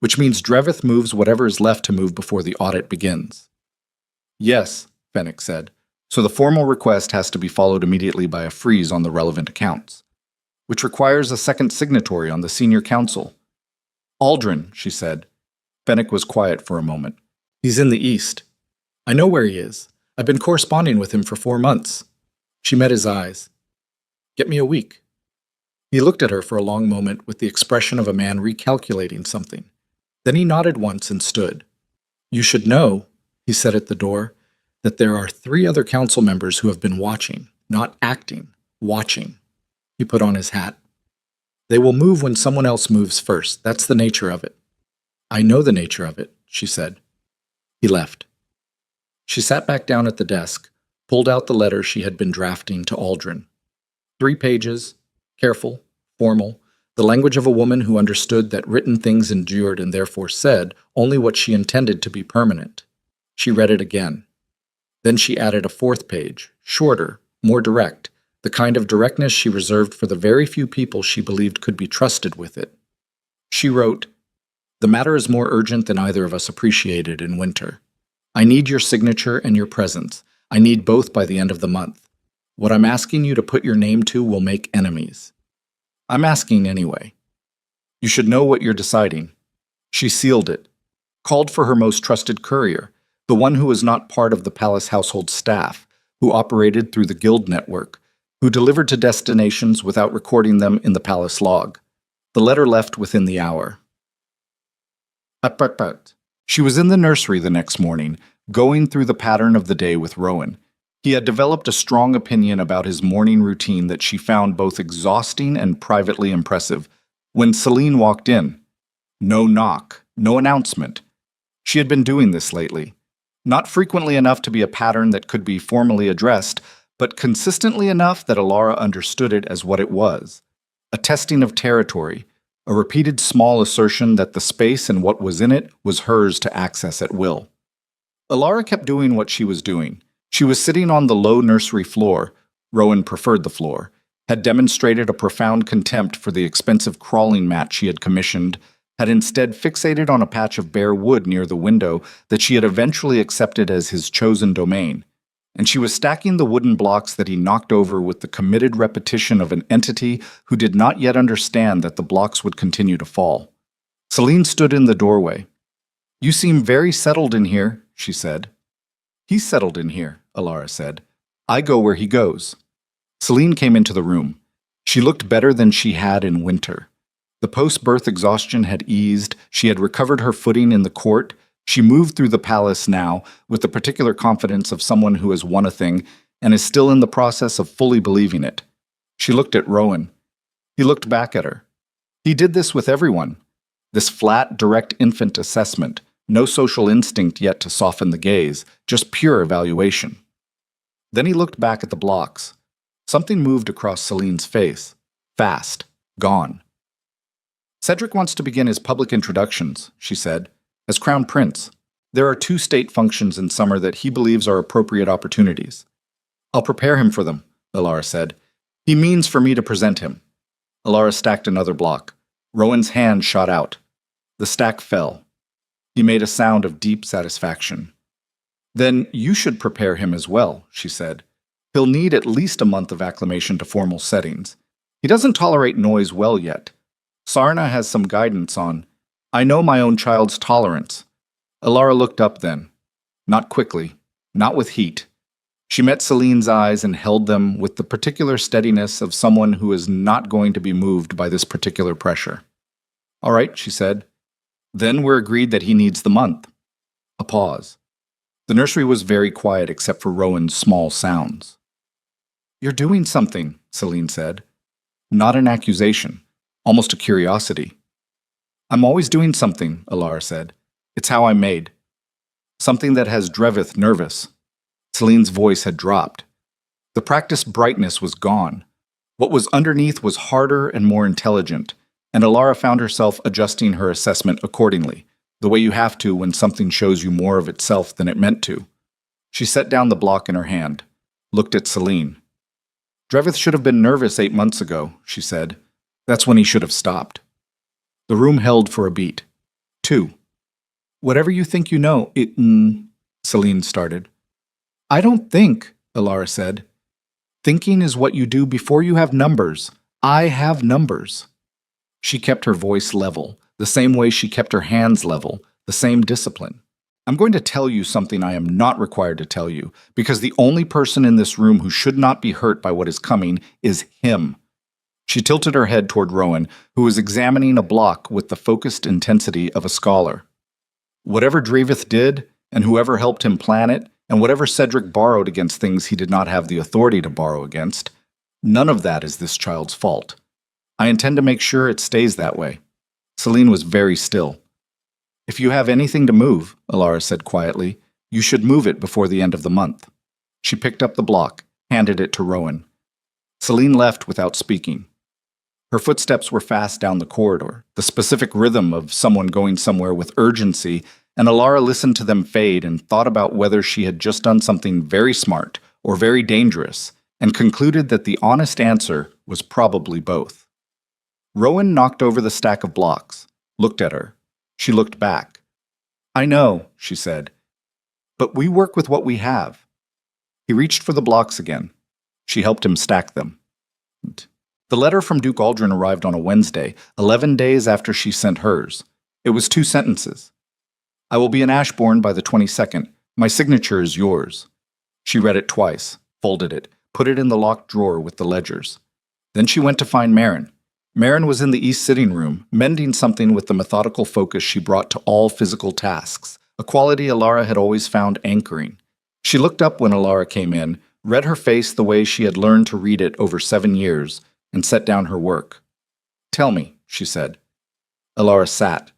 which means Drevith moves whatever is left to move before the audit begins." "Yes," Fennec said, "so the formal request has to be followed immediately by a freeze on the relevant accounts, which requires a second signatory on the senior council." "Aldrin," she said. Fennec was quiet for a moment. "He's in the east. I know where he is. I've been corresponding with him for 4 months." She met his eyes. "Get me a week." He looked at her for a long moment with the expression of a man recalculating something. Then he nodded once and stood. "You should know," he said at the door, "that there are 3 other council members who have been watching, not acting, watching." He put on his hat. "They will move when someone else moves first. That's the nature of it." "I know the nature of it," she said. He left. She sat back down at the desk, pulled out the letter she had been drafting to Aldrin. 3 pages, careful, formal, the language of a woman who understood that written things endured and therefore said only what she intended to be permanent. She read it again. Then she added a 4th page, shorter, more direct, the kind of directness she reserved for the very few people she believed could be trusted with it. She wrote, "The matter is more urgent than either of us appreciated in winter. I need your signature and your presence. I need both by the end of the month. What I'm asking you to put your name to will make enemies. I'm asking anyway. You should know what you're deciding." She sealed it, called for her most trusted courier, the one who was not part of the palace household staff, who operated through the guild network, who delivered to destinations without recording them in the palace log. The letter left within the hour. She was in the nursery the next morning, going through the pattern of the day with Rowan. He had developed a strong opinion about his morning routine that she found both exhausting and privately impressive. When Celine walked in, no knock, no announcement, She had been doing this lately. Not frequently enough to be a pattern that could be formally addressed, but consistently enough that Alara understood it as what it was: a testing of territory, a repeated small assertion that the space and what was in it was hers to access at will. Alara kept doing what she was doing. She was sitting on the low nursery floor. Rowan preferred the floor, had demonstrated a profound contempt for the expensive crawling mat she had commissioned, had instead fixated on a patch of bare wood near the window that she had eventually accepted as his chosen domain, and she was stacking the wooden blocks that he knocked over with the committed repetition of an entity who did not yet understand that the blocks would continue to fall. Celine stood in the doorway. "You seem very settled in here," she said. "He's settled in here," Alara said. "I go where he goes." Celine came into the room. She looked better than she had in winter. The post-birth exhaustion had eased, she had recovered her footing in the court, she moved through the palace now with the particular confidence of someone who has won a thing and is still in the process of fully believing it. She looked at Rowan. He looked back at her. He did this with everyone. This flat, direct infant assessment, no social instinct yet to soften the gaze, just pure evaluation. Then he looked back at the blocks. Something moved across Celine's face. Fast. Gone. "Cedric wants to begin his public introductions," she said, "as Crown Prince. There are 2 state functions in summer that he believes are appropriate opportunities." "I'll prepare him for them," Alara said. "He means for me to present him." Alara stacked another block. Rowan's hand shot out. The stack fell. He made a sound of deep satisfaction. "Then you should prepare him as well," she said. "He'll need at least a month of acclimation to formal settings. He doesn't tolerate noise well yet. Sarna has some guidance on. I know my own child's tolerance." Alara looked up then. Not quickly, not with heat. She met Celine's eyes and held them with the particular steadiness of someone who is not going to be moved by this particular pressure. "All right," she said. "Then we're agreed that he needs the month." A pause. The nursery was very quiet except for Rowan's small sounds. "You're doing something," Celine said. Not an accusation. Almost a curiosity. "I'm always doing something," Alara said. "It's how I'm made." "Something that has Drevith nervous." Celine's voice had dropped. The practiced brightness was gone. What was underneath was harder and more intelligent, and Alara found herself adjusting her assessment accordingly, the way you have to when something shows you more of itself than it meant to. She set down the block in her hand, looked at Celine. "Drevith should have been nervous 8 months ago," she said. "That's when he should have stopped." The room held for a beat. 2. "Whatever you think you know, Celine started. "I don't think," Alara said. "Thinking is what you do before you have numbers. I have numbers." She kept her voice level, the same way she kept her hands level, the same discipline. "I'm going to tell you something I am not required to tell you, because the only person in this room who should not be hurt by what is coming is him." She tilted her head toward Rowan, who was examining a block with the focused intensity of a scholar. "Whatever Drevith did, and whoever helped him plan it, and whatever Cedric borrowed against things he did not have the authority to borrow against, none of that is this child's fault. I intend to make sure it stays that way." Celine was very still. "If you have anything to move," Alara said quietly, "you should move it before the end of the month." She picked up the block, handed it to Rowan. Celine left without speaking. Her footsteps were fast down the corridor, the specific rhythm of someone going somewhere with urgency, and Alara listened to them fade and thought about whether she had just done something very smart or very dangerous, and concluded that the honest answer was probably both. Rowan knocked over the stack of blocks, looked at her. She looked back. "I know," she said, "but we work with what we have." He reached for the blocks again. She helped him stack them. The letter from Duke Aldrin arrived on a Wednesday, 11 days after she sent hers. It was 2 sentences. "I will be in Ashbourne by the 22nd. My signature is yours." She read it twice, folded it, put it in the locked drawer with the ledgers. Then she went to find Marin. Marin was in the east sitting room, mending something with the methodical focus she brought to all physical tasks, a quality Alara had always found anchoring. She looked up when Alara came in, read her face the way she had learned to read it over 7 years, and set down her work. "Tell me," she said. Alara sat.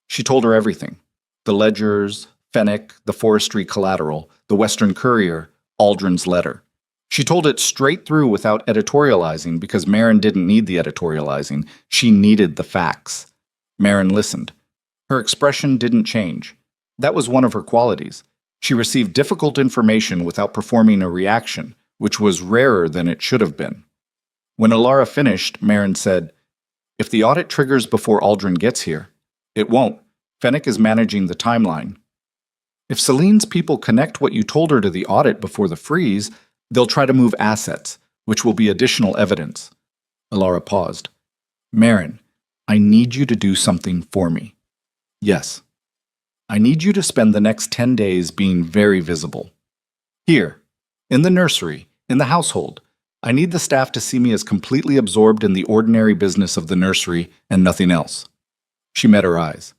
She told her everything. The ledgers, Fennec, the forestry collateral, the Western Courier, Aldrin's letter. She told it straight through without editorializing because Marin didn't need the editorializing. She needed the facts. Marin listened. Her expression didn't change. That was one of her qualities. She received difficult information without performing a reaction, which was rarer than it should have been. When Alara finished, Marin said, "If the audit triggers before Aldrin gets here, it won't. Fennec is managing the timeline. If Celine's people connect what you told her to the audit before the freeze, they'll try to move assets, which will be additional evidence." Alara paused. "Marin, I need you to do something for me." "Yes." "I need you to spend the next 10 days being very visible. Here, in the nursery, in the household. I need the staff to see me as completely absorbed in the ordinary business of the nursery and nothing else." She met her eyes.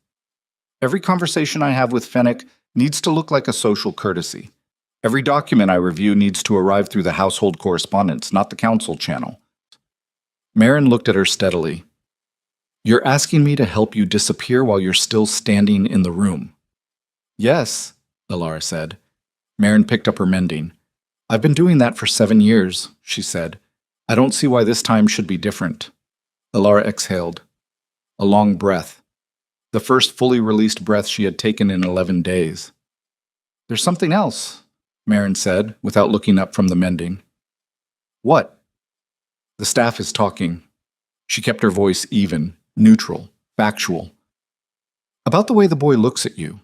"Every conversation I have with Fennec needs to look like a social courtesy. Every document I review needs to arrive through the household correspondence, not the council channel." Marin looked at her steadily. "You're asking me to help you disappear while you're still standing in the room." "Yes," Alara said. Marin picked up her mending. "I've been doing that for 7 years," she said. "I don't see why this time should be different." Alara exhaled. A long breath. The first fully released breath she had taken in 11 days. "There's something else," Marin said, without looking up from the mending. "What?" "The staff is talking." She kept her voice even, neutral, factual. "About the way the boy looks at you,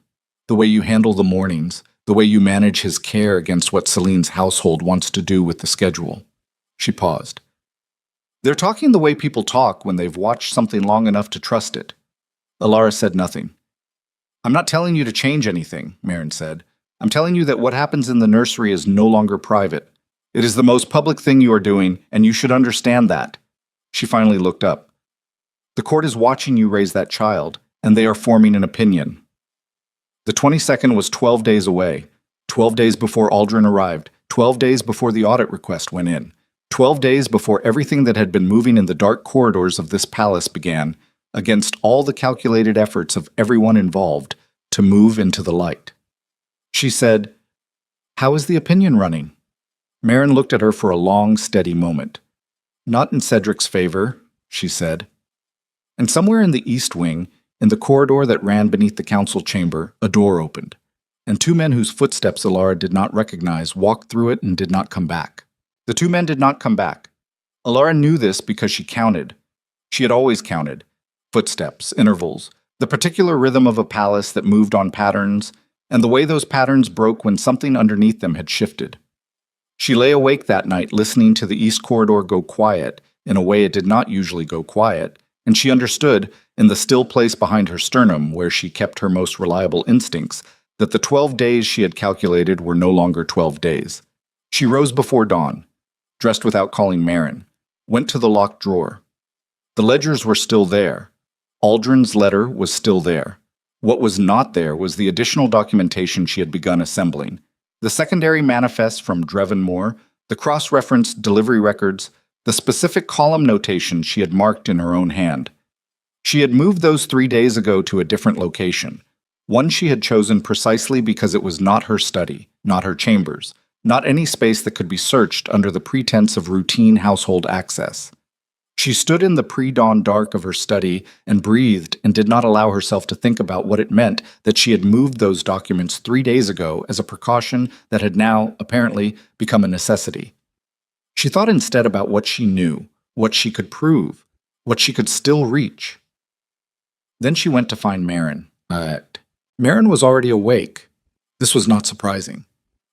the way you handle the mornings, the way you manage his care against what Celine's household wants to do with the schedule." She paused. "They're talking the way people talk when they've watched something long enough to trust it." Alara said nothing. "I'm not telling you to change anything," Marin said. "I'm telling you that what happens in the nursery is no longer private. It is the most public thing you are doing, and you should understand that." She finally looked up. "The court is watching you raise that child, and they are forming an opinion." The 22nd was 12 days away, 12 days before Aldrin arrived, 12 days before the audit request went in, 12 days before everything that had been moving in the dark corridors of this palace began, against all the calculated efforts of everyone involved, to move into the light. She said, "How is the opinion running?" Marin looked at her for a long, steady moment. "Not in Cedric's favor," she said. And somewhere in the east wing, in the corridor that ran beneath the council chamber, a door opened, and 2 men whose footsteps Alara did not recognize walked through it and did not come back. The 2 men did not come back. Alara knew this because she counted. She had always counted. Footsteps, intervals, the particular rhythm of a palace that moved on patterns, and the way those patterns broke when something underneath them had shifted. She lay awake that night listening to the east corridor go quiet in a way it did not usually go quiet, and she understood, in the still place behind her sternum where she kept her most reliable instincts, that the 12 days she had calculated were no longer 12 days. She rose before dawn, dressed without calling Marin, went to the locked drawer. The ledgers were still there. Aldrin's letter was still there. What was not there was the additional documentation she had begun assembling. The secondary manifests from Drevin Moore, the cross-referenced delivery records, the specific column notation she had marked in her own hand. She had moved those 3 days ago to a different location, one she had chosen precisely because it was not her study, not her chambers, not any space that could be searched under the pretense of routine household access. She stood in the pre-dawn dark of her study and breathed and did not allow herself to think about what it meant that she had moved those documents 3 days ago as a precaution that had now, apparently, become a necessity. She thought instead about what she knew, what she could prove, what she could still reach. Then she went to find Marin. Marin was already awake. This was not surprising.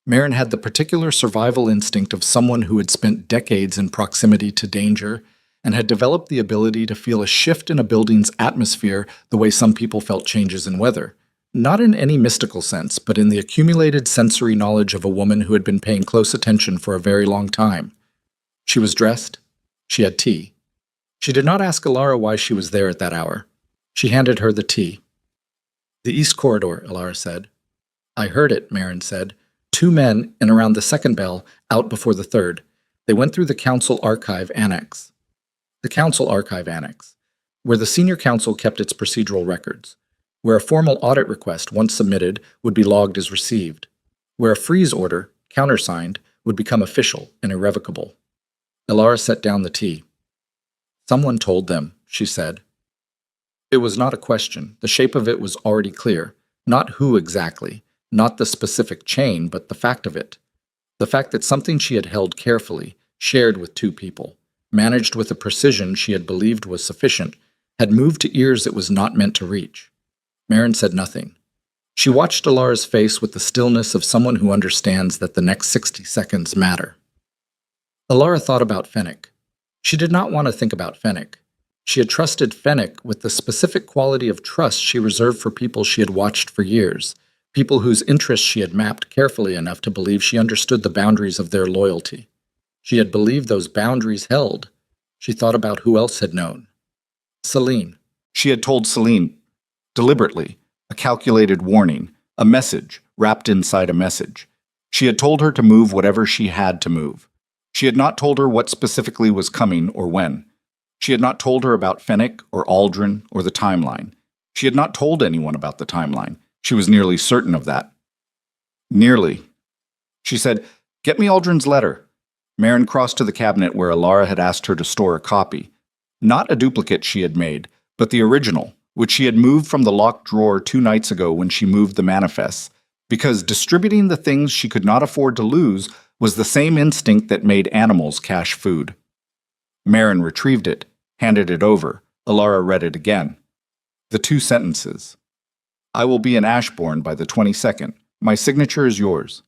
Marin had the particular survival instinct of someone who had spent decades in proximity to danger and had developed the ability to feel a shift in a building's atmosphere the way some people felt changes in weather. Not in any mystical sense, but in the accumulated sensory knowledge of a woman who had been paying close attention for a very long time. She was dressed. She had tea. She did not ask Alara why she was there at that hour. She handed her the tea. "The east corridor," Alara said. "I heard it," Marin said. 2 men, and around the second bell, out before the third. They went through the council archive annex. The council archive annex, where the senior council kept its procedural records. where a formal audit request, once submitted, would be logged as received, where a freeze order, countersigned, would become official and irrevocable. Elara set down the tea. "Someone told them," she said. It was not a question. The shape of it was already clear. Not who exactly, not the specific chain, but the fact of it. The fact that something she had held carefully, shared with two people, managed with a precision she had believed was sufficient, had moved to ears it was not meant to reach. Marin said nothing. She watched Alara's face with the stillness of someone who understands that the next 60 seconds matter. Alara thought about Fennec. She did not want to think about Fennec. She had trusted Fennec with the specific quality of trust she reserved for people she had watched for years, people whose interests she had mapped carefully enough to believe she understood the boundaries of their loyalty. She had believed those boundaries held. She thought about who else had known. Celine. She had told Celine, deliberately, a calculated warning, a message wrapped inside a message. She had told her to move whatever she had to move. She had not told her what specifically was coming or when. She had not told her about Fennec or Aldrin or the timeline. She had not told anyone about the timeline. She was nearly certain of that. Nearly. She said, "Get me Aldrin's letter." Marin crossed to the cabinet where Alara had asked her to store a copy. Not a duplicate she had made, but the original, which she had moved from the locked drawer 2 nights ago when she moved the manifests, because distributing the things she could not afford to lose was the same instinct that made animals cache food. Marin retrieved it, handed it over. Alara read it again. The 2 sentences. "I will be in Ashbourne by the 22nd. My signature is yours."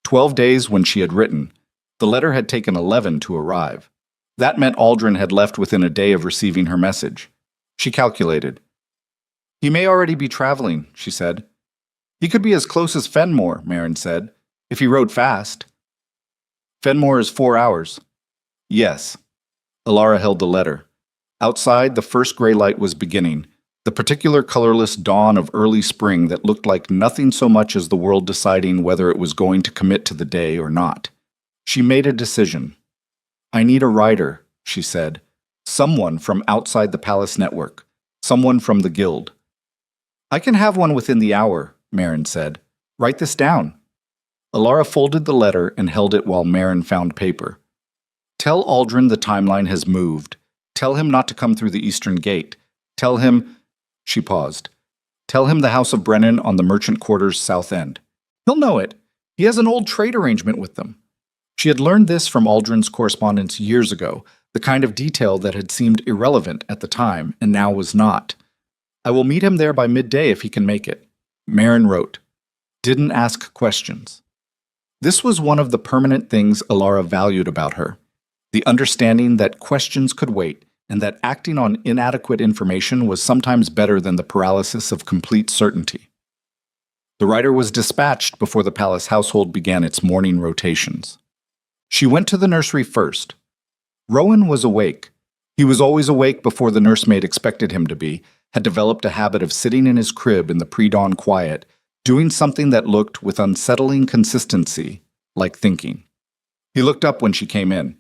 12 days when she had written. The letter had taken 11 to arrive. That meant Aldrin had left within a day of receiving her message. She calculated. "He may already be traveling," she said. "He could be as close as Fenmore," Marin said, "if he rode fast." "Fenmore is 4 hours." "Yes." Alara held the letter. Outside, the first gray light was beginning, the particular colorless dawn of early spring that looked like nothing so much as the world deciding whether it was going to commit to the day or not. She made a decision. "I need a writer," she said. "Someone from outside the Palace network. Someone from the Guild." "I can have one within the hour," Marin said. "Write this down." Alara folded the letter and held it while Marin found paper. "Tell Aldrin the timeline has moved. Tell him not to come through the eastern gate. Tell him—" She paused. "Tell him the House of Brennan on the Merchant Quarter's south end. He'll know it. He has an old trade arrangement with them." She had learned this from Aldrin's correspondence years ago, the kind of detail that had seemed irrelevant at the time and now was not. "I will meet him there by midday if he can make it." Marin wrote. "Didn't ask questions." This was one of the permanent things Alara valued about her. The understanding that questions could wait, and that acting on inadequate information was sometimes better than the paralysis of complete certainty. The writer was dispatched before the palace household began its morning rotations. She went to the nursery first. Rowan was awake. He was always awake before the nursemaid expected him to be, had developed a habit of sitting in his crib in the pre-dawn quiet, doing something that looked, with unsettling consistency, like thinking. He looked up when she came in.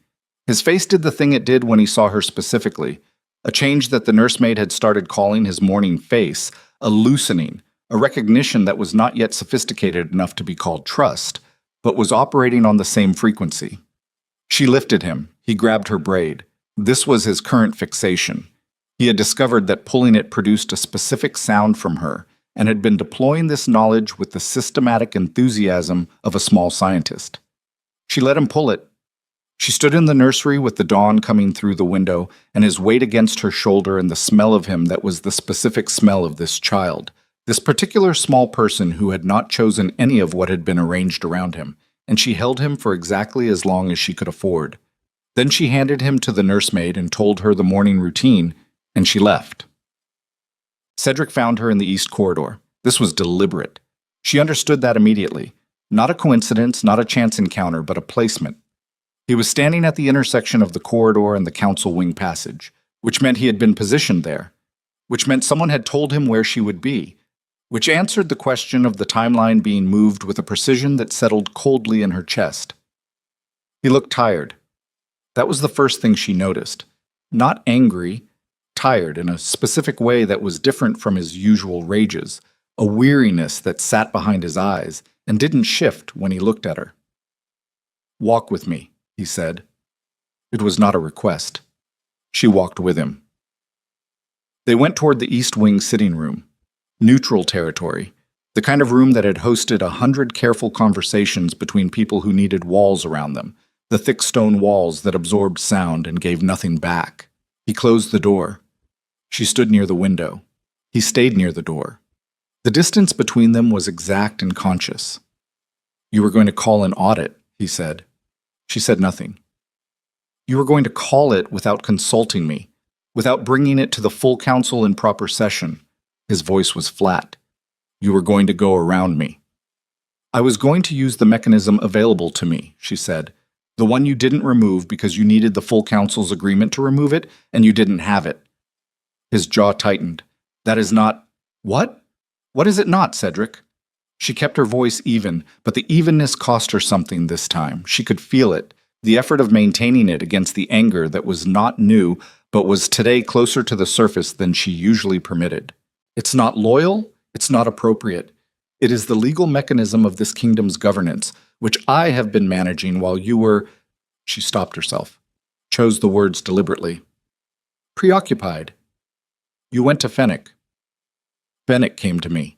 His face did the thing it did when he saw her specifically, a change that the nursemaid had started calling his morning face, a loosening, a recognition that was not yet sophisticated enough to be called trust, but was operating on the same frequency. She lifted him. He grabbed her braid. This was his current fixation. He had discovered that pulling it produced a specific sound from her, and had been deploying this knowledge with the systematic enthusiasm of a small scientist. She let him pull it. She stood in the nursery with the dawn coming through the window, and his weight against her shoulder and the smell of him that was the specific smell of this child, this particular small person who had not chosen any of what had been arranged around him, and she held him for exactly as long as she could afford. Then she handed him to the nursemaid and told her the morning routine, and she left. Cedric found her in the east corridor. This was deliberate. She understood that immediately. Not a coincidence, not a chance encounter, but a placement. He was standing at the intersection of the corridor and the council wing passage, which meant he had been positioned there, which meant someone had told him where she would be, which answered the question of the timeline being moved with a precision that settled coldly in her chest. He looked tired. That was the first thing she noticed. Not angry, tired in a specific way that was different from his usual rages, a weariness that sat behind his eyes and didn't shift when he looked at her. "Walk with me," he said. It was not a request. She walked with him. They went toward the East Wing sitting room, neutral territory, the kind of room that had hosted 100 careful conversations between people who needed walls around them, the thick stone walls that absorbed sound and gave nothing back. He closed the door. She stood near the window. He stayed near the door. The distance between them was exact and conscious. "You were going to call an audit," he said. She said nothing. "You were going to call it without consulting me, without bringing it to the full council in proper session." His voice was flat. "You were going to go around me." "I was going to use the mechanism available to me," she said. "The one you didn't remove because you needed the full council's agreement to remove it, and you didn't have it." His jaw tightened. "That is not—" "What? What is it not, Cedric?" She kept her voice even, but the evenness cost her something this time. She could feel it, the effort of maintaining it against the anger that was not new, but was today closer to the surface than she usually permitted. "It's not loyal, it's not appropriate. It is the legal mechanism of this kingdom's governance, which I have been managing while you were—" She stopped herself, chose the words deliberately. "Preoccupied. You went to Fennec. Fennec came to me.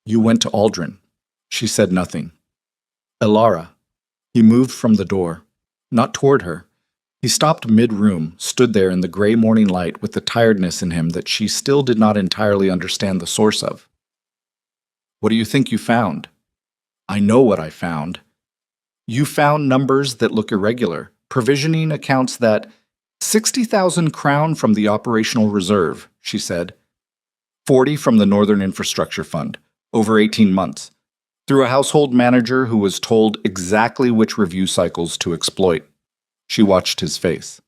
You went to Aldrin." She said nothing. "Elara." He moved from the door, not toward her. He stopped mid-room, stood there in the gray morning light with the tiredness in him that she still did not entirely understand the source of. "What do you think you found?" "I know what I found." "You found numbers that look irregular, provisioning accounts that— 60,000 crown from the operational reserve," she said. 40 from the Northern Infrastructure Fund, over 18 months, through a household manager who was told exactly which review cycles to exploit. She watched his face.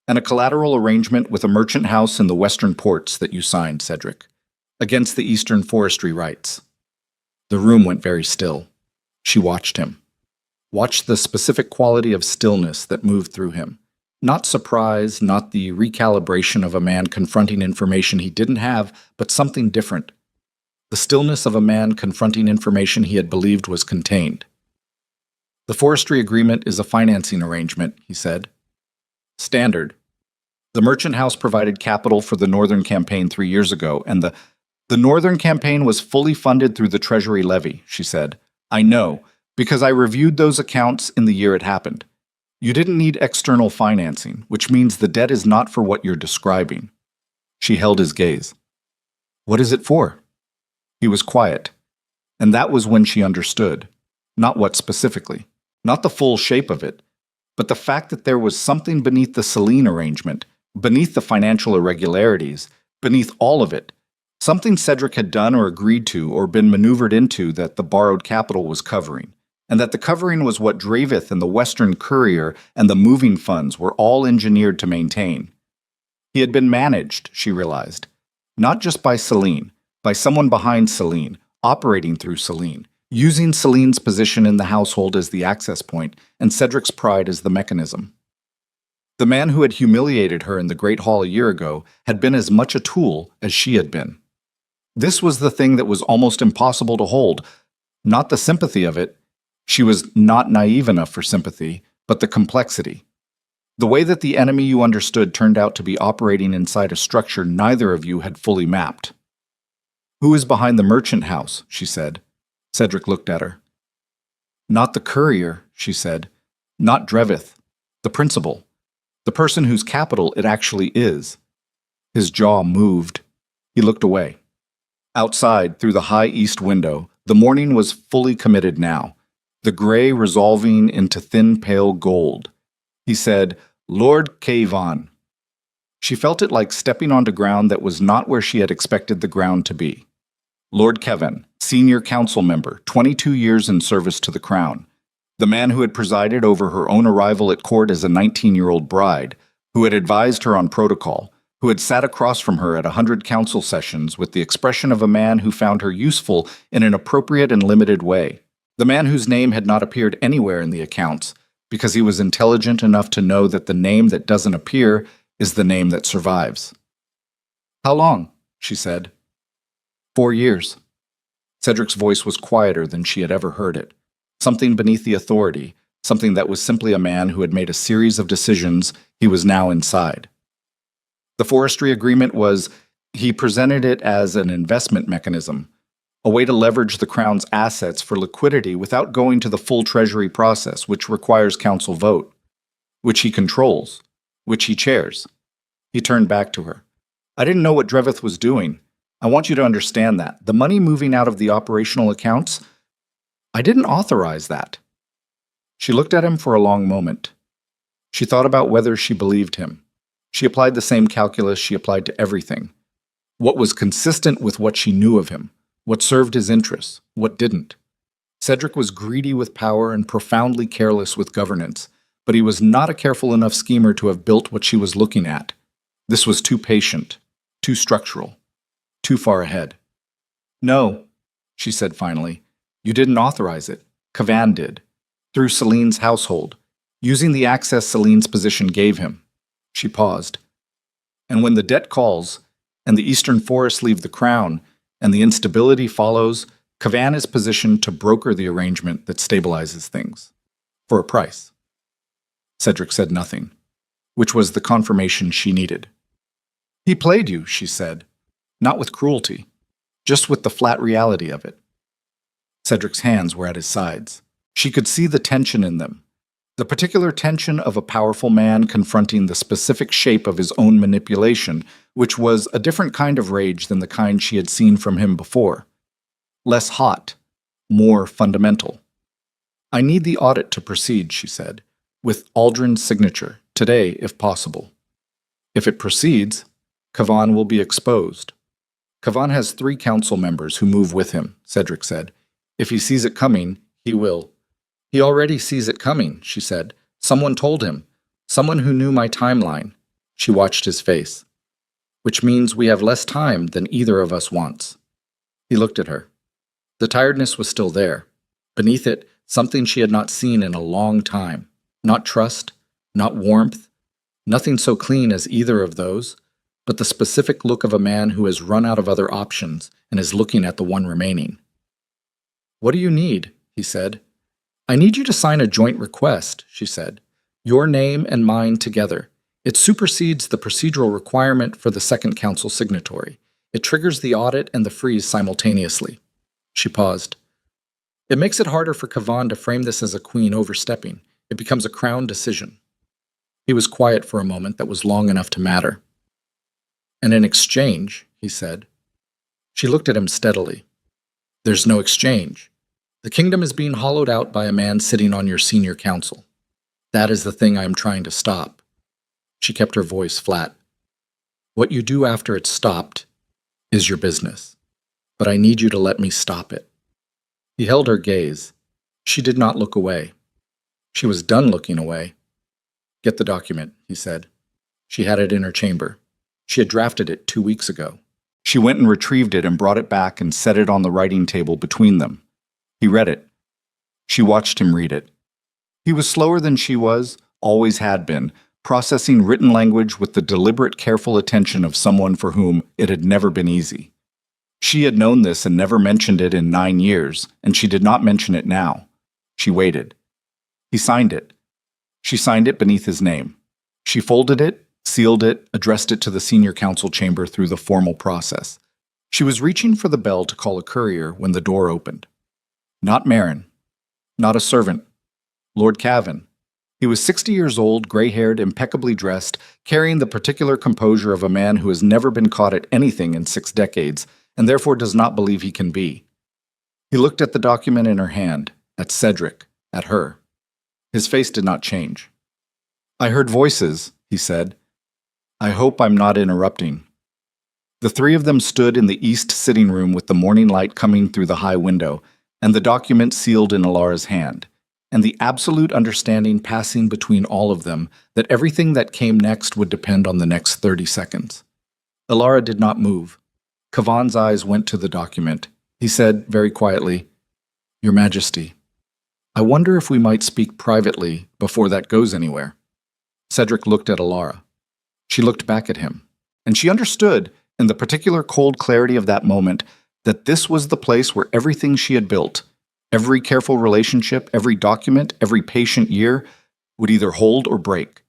"And a collateral arrangement with a merchant house in the western ports that you signed, Cedric, against the eastern forestry rights." The room went very still. She watched him. Watched the specific quality of stillness that moved through him. Not surprise, not the recalibration of a man confronting information he didn't have, but something different. The stillness of a man confronting information he had believed was contained. "The forestry agreement is a financing arrangement," he said. "Standard. The merchant house provided capital for the Northern campaign 3 years ago, and the Northern campaign was fully funded through the Treasury levy," she said. "I know, because I reviewed those accounts in the year it happened. You didn't need external financing, which means the debt is not for what you're describing." She held his gaze. "What is it for?" He was quiet, and that was when she understood. Not what specifically, not the full shape of it, but the fact that there was something beneath the Celine arrangement, beneath the financial irregularities, beneath all of it, something Cedric had done or agreed to or been maneuvered into that the borrowed capital was covering, and that the covering was what Dravith and the Western Courier and the moving funds were all engineered to maintain. He had been managed, she realized, not just by Celine, by someone behind Celine, operating through Celine, using Celine's position in the household as the access point and Cedric's pride as the mechanism. The man who had humiliated her in the Great Hall a year ago had been as much a tool as she had been. This was the thing that was almost impossible to hold, not the sympathy of it. She was not naive enough for sympathy, but the complexity. The way that the enemy you understood turned out to be operating inside a structure neither of you had fully mapped. "Who is behind the merchant house?" she said. Cedric looked at her. "Not the courier," she said. "Not Drevith. The principal. The person whose capital it actually is." His jaw moved. He looked away. Outside, through the high east window, the morning was fully committed now, the gray resolving into thin pale gold. He said, "Lord Kayvon." She felt it like stepping onto ground that was not where she had expected the ground to be. Lord Kevin, senior council member, 22 years in service to the crown. The man who had presided over her own arrival at court as a 19-year-old bride, who had advised her on protocol, who had sat across from her at 100 council sessions with the expression of a man who found her useful in an appropriate and limited way. The man whose name had not appeared anywhere in the accounts, because he was intelligent enough to know that the name that doesn't appear is the name that survives. How long? She said. 4 years. Cedric's voice was quieter than she had ever heard it. Something beneath the authority, something that was simply a man who had made a series of decisions he was now inside. The forestry agreement was, he presented it as an investment mechanism, a way to leverage the Crown's assets for liquidity without going to the full treasury process, which requires council vote, which he controls, which he chairs. He turned back to her. I didn't know what Drevith was doing. I want you to understand that. The money moving out of the operational accounts, I didn't authorize that. She looked at him for a long moment. She thought about whether she believed him. She applied the same calculus she applied to everything. What was consistent with what she knew of him? What served his interests? What didn't? Cedric was greedy with power and profoundly careless with governance, but he was not a careful enough schemer to have built what she was looking at. This was too patient, too structural, too far ahead. No, she said finally. You didn't authorize it. Kavan did. Through Celine's household, using the access Celine's position gave him. She paused. And when the debt calls, and the eastern forests leave the Crown, and the instability follows, Kavan is positioned to broker the arrangement that stabilizes things. For a price. Cedric said nothing, which was the confirmation she needed. He played you, she said, not with cruelty, just with the flat reality of it. Cedric's hands were at his sides. She could see the tension in them, the particular tension of a powerful man confronting the specific shape of his own manipulation, which was a different kind of rage than the kind she had seen from him before. Less hot, more fundamental. I need the audit to proceed, she said, with Aldrin's signature, today if possible. If it proceeds, Kavan will be exposed. Kavan has 3 council members who move with him, Cedric said. If he sees it coming, he will. He already sees it coming, she said. Someone told him. Someone who knew my timeline. She watched his face. Which means we have less time than either of us wants. He looked at her. The tiredness was still there. Beneath it, something she had not seen in a long time. Not trust, not warmth, nothing so clean as either of those, but the specific look of a man who has run out of other options and is looking at the one remaining. What do you need? He said. I need you to sign a joint request, she said. Your name and mine together. It supersedes the procedural requirement for the second council signatory. It triggers the audit and the freeze simultaneously. She paused. It makes it harder for Kavan to frame this as a queen overstepping. It becomes a crown decision. He was quiet for a moment that was long enough to matter. And in exchange, he said. She looked at him steadily. There's no exchange. The kingdom is being hollowed out by a man sitting on your senior council. That is the thing I am trying to stop. She kept her voice flat. What you do after it's stopped is your business, but I need you to let me stop it. He held her gaze. She did not look away. She was done looking away. Get the document, he said. She had it in her chamber. She had drafted it 2 weeks ago. She went and retrieved it and brought it back and set it on the writing table between them. He read it. She watched him read it. He was slower than she was, always had been, processing written language with the deliberate, careful attention of someone for whom it had never been easy. She had known this and never mentioned it in 9 years, and she did not mention it now. She waited. He signed it. She signed it beneath his name. She folded it, sealed it, addressed it to the senior council chamber through the formal process. She was reaching for the bell to call a courier when the door opened. Not Marin. Not a servant. Lord Cavan. He was 60 years old, gray-haired, impeccably dressed, carrying the particular composure of a man who has never been caught at anything in 6 decades, and therefore does not believe he can be. He looked at the document in her hand, at Cedric, at her. His face did not change. I heard voices, he said. I hope I'm not interrupting. The 3 of them stood in the east sitting room with the morning light coming through the high window, and the document sealed in Alara's hand, and the absolute understanding passing between all of them that everything that came next would depend on the next 30 seconds. Alara did not move. Kavan's eyes went to the document. He said very quietly, Your Majesty, I wonder if we might speak privately before that goes anywhere. Cedric looked at Alara. She looked back at him, and she understood, in the particular cold clarity of that moment, that this was the place where everything she had built, every careful relationship, every document, every patient year, would either hold or break,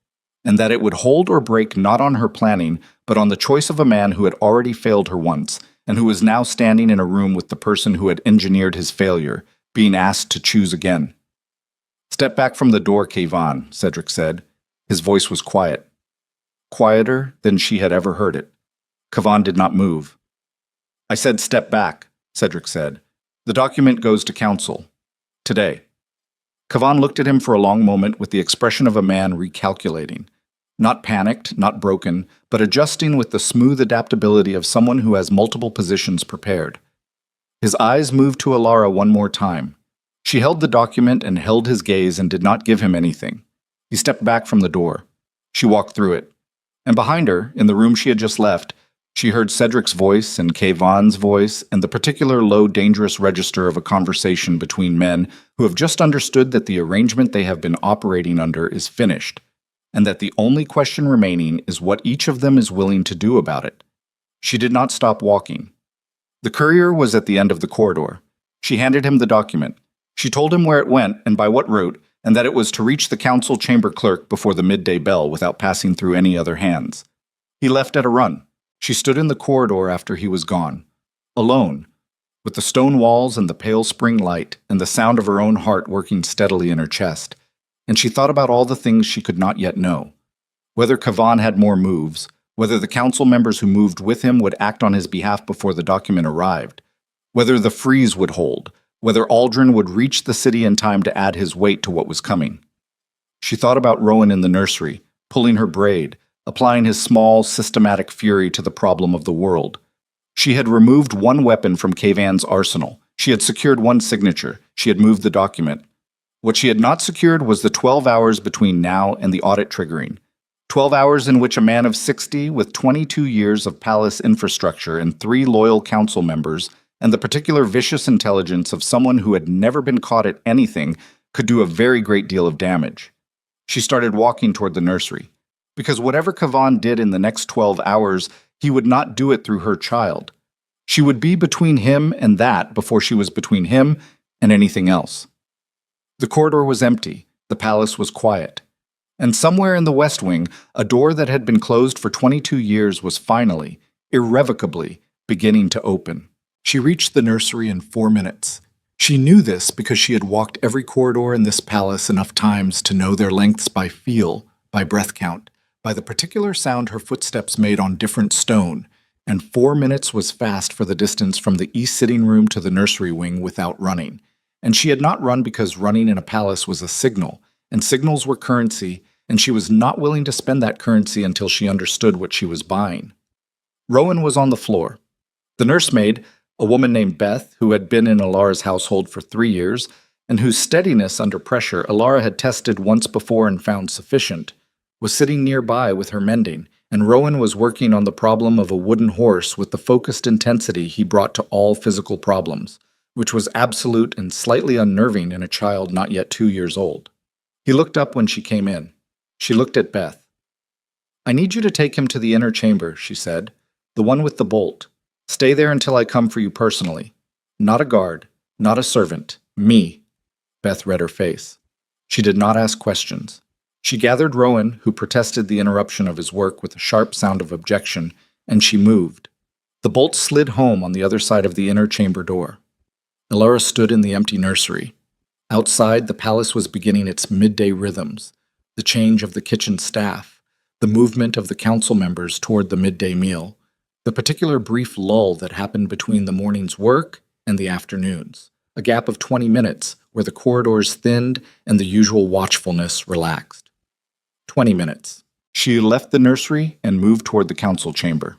and that it would hold or break not on her planning, but on the choice of a man who had already failed her once, and who was now standing in a room with the person who had engineered his failure, being asked to choose again. "Step back from the door, Kayvan," Cedric said. His voice was quiet. Quieter than she had ever heard it. Kayvan did not move. "I said step back," Cedric said. "The document goes to council. Today." Kayvan looked at him for a long moment with the expression of a man recalculating. Not panicked, not broken, but adjusting with the smooth adaptability of someone who has multiple positions prepared. His eyes moved to Alara one more time. She held the document and held his gaze and did not give him anything. He stepped back from the door. She walked through it. And behind her, in the room she had just left, she heard Cedric's voice and Kayvan's voice and the particular low, dangerous register of a conversation between men who have just understood that the arrangement they have been operating under is finished, and that the only question remaining is what each of them is willing to do about it. She did not stop walking. The courier was at the end of the corridor. She handed him the document. She told him where it went and by what route, and that it was to reach the council chamber clerk before the midday bell without passing through any other hands. He left at a run. She stood in the corridor after he was gone, alone, with the stone walls and the pale spring light and the sound of her own heart working steadily in her chest, and she thought about all the things she could not yet know. Whether Kayvan had more moves, whether the council members who moved with him would act on his behalf before the document arrived, whether the freeze would hold, whether Aldrin would reach the city in time to add his weight to what was coming. She thought about Rowan in the nursery, pulling her braid, applying his small, systematic fury to the problem of the world. She had removed one weapon from Kayvan's arsenal. She had secured one signature. She had moved the document. What she had not secured was the 12 hours between now and the audit triggering. 12 hours in which a man of 60 with 22 years of palace infrastructure and 3 loyal council members and the particular vicious intelligence of someone who had never been caught at anything could do a very great deal of damage. She started walking toward the nursery. Because whatever Kayvan did in the next 12 hours, he would not do it through her child. She would be between him and that before she was between him and anything else. The corridor was empty. The palace was quiet. And somewhere in the West Wing, a door that had been closed for 22 years was finally, irrevocably, beginning to open. She reached the nursery in 4 minutes. She knew this because she had walked every corridor in this palace enough times to know their lengths by feel, by breath count, by the particular sound her footsteps made on different stone, and 4 minutes was fast for the distance from the east sitting room to the nursery wing without running. And she had not run because running in a palace was a signal, and signals were currency, and she was not willing to spend that currency until she understood what she was buying. Rowan was on the floor. The nursemaid, a woman named Beth, who had been in Alara's household for 3 years, and whose steadiness under pressure Alara had tested once before and found sufficient, was sitting nearby with her mending, and Rowan was working on the problem of a wooden horse with the focused intensity he brought to all physical problems, which was absolute and slightly unnerving in a child not yet 2 years old. He looked up when she came in. She looked at Beth. "I need you to take him to the inner chamber," she said. "The one with the bolt. Stay there until I come for you personally. Not a guard, not a servant. Me." Beth read her face. She did not ask questions. She gathered Rowan, who protested the interruption of his work with a sharp sound of objection, and she moved. The bolt slid home on the other side of the inner chamber door. Alara stood in the empty nursery. Outside, the palace was beginning its midday rhythms, the change of the kitchen staff, the movement of the council members toward the midday meal, the particular brief lull that happened between the morning's work and the afternoon's, a gap of 20 minutes where the corridors thinned and the usual watchfulness relaxed. 20 minutes. She left the nursery and moved toward the council chamber.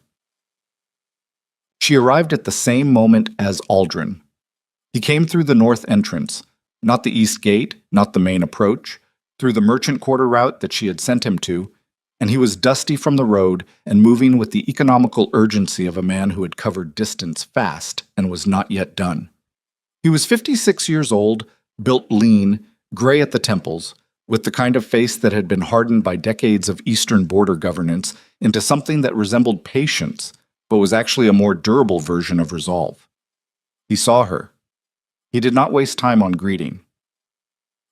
She arrived at the same moment as Aldrin. He came through the north entrance, not the east gate, not the main approach, through the merchant quarter route that she had sent him to, and he was dusty from the road and moving with the economical urgency of a man who had covered distance fast and was not yet done. He was 56 years old, built lean, gray at the temples, with the kind of face that had been hardened by decades of Eastern border governance into something that resembled patience, but was actually a more durable version of resolve. He saw her. He did not waste time on greeting.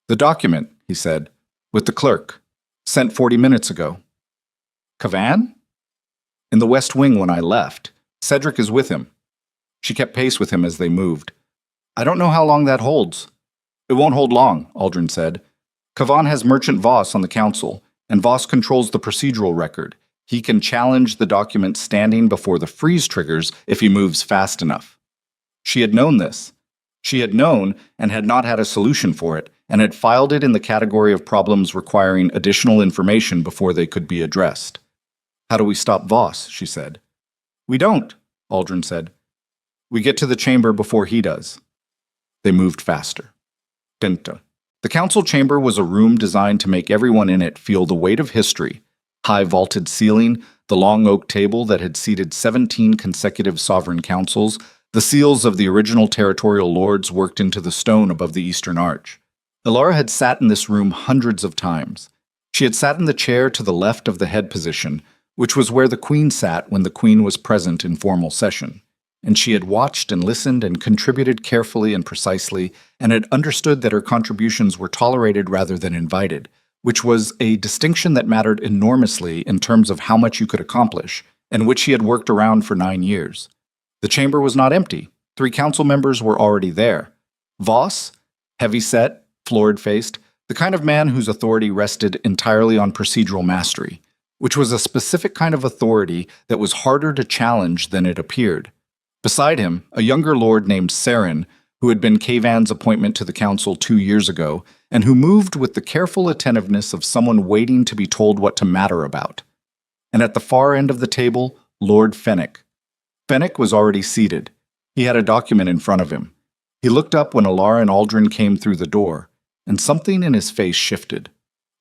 "The document," he said, "with the clerk. Sent 40 minutes ago." "Cavan?" "In the West Wing when I left. Cedric is with him." She kept pace with him as they moved. "I don't know how long that holds." "It won't hold long," Aldrin said. "Cavan has Merchant Voss on the council, and Voss controls the procedural record. He can challenge the document standing before the freeze triggers if he moves fast enough." She had known this. She had known and had not had a solution for it, and had filed it in the category of problems requiring additional information before they could be addressed. "How do we stop Voss?" she said. "We don't," Aldrin said. "We get to the chamber before he does." They moved faster. Pinta. The council chamber was a room designed to make everyone in it feel the weight of history. High vaulted ceiling, the long oak table that had seated 17 consecutive sovereign councils, the seals of the original territorial lords worked into the stone above the eastern arch. Elara had sat in this room hundreds of times. She had sat in the chair to the left of the head position, which was where the queen sat when the queen was present in formal session. And she had watched and listened and contributed carefully and precisely, and had understood that her contributions were tolerated rather than invited, which was a distinction that mattered enormously in terms of how much you could accomplish, and which she had worked around for 9 years. The chamber was not empty. 3 council members were already there. Voss, heavy-set, florid-faced, the kind of man whose authority rested entirely on procedural mastery, which was a specific kind of authority that was harder to challenge than it appeared. Beside him, a younger lord named Saren, who had been Cavan's appointment to the council 2 years ago, and who moved with the careful attentiveness of someone waiting to be told what to matter about. And at the far end of the table, Lord Fenwick. Fenwick was already seated. He had a document in front of him. He looked up when Elara and Aldrin came through the door, and something in his face shifted.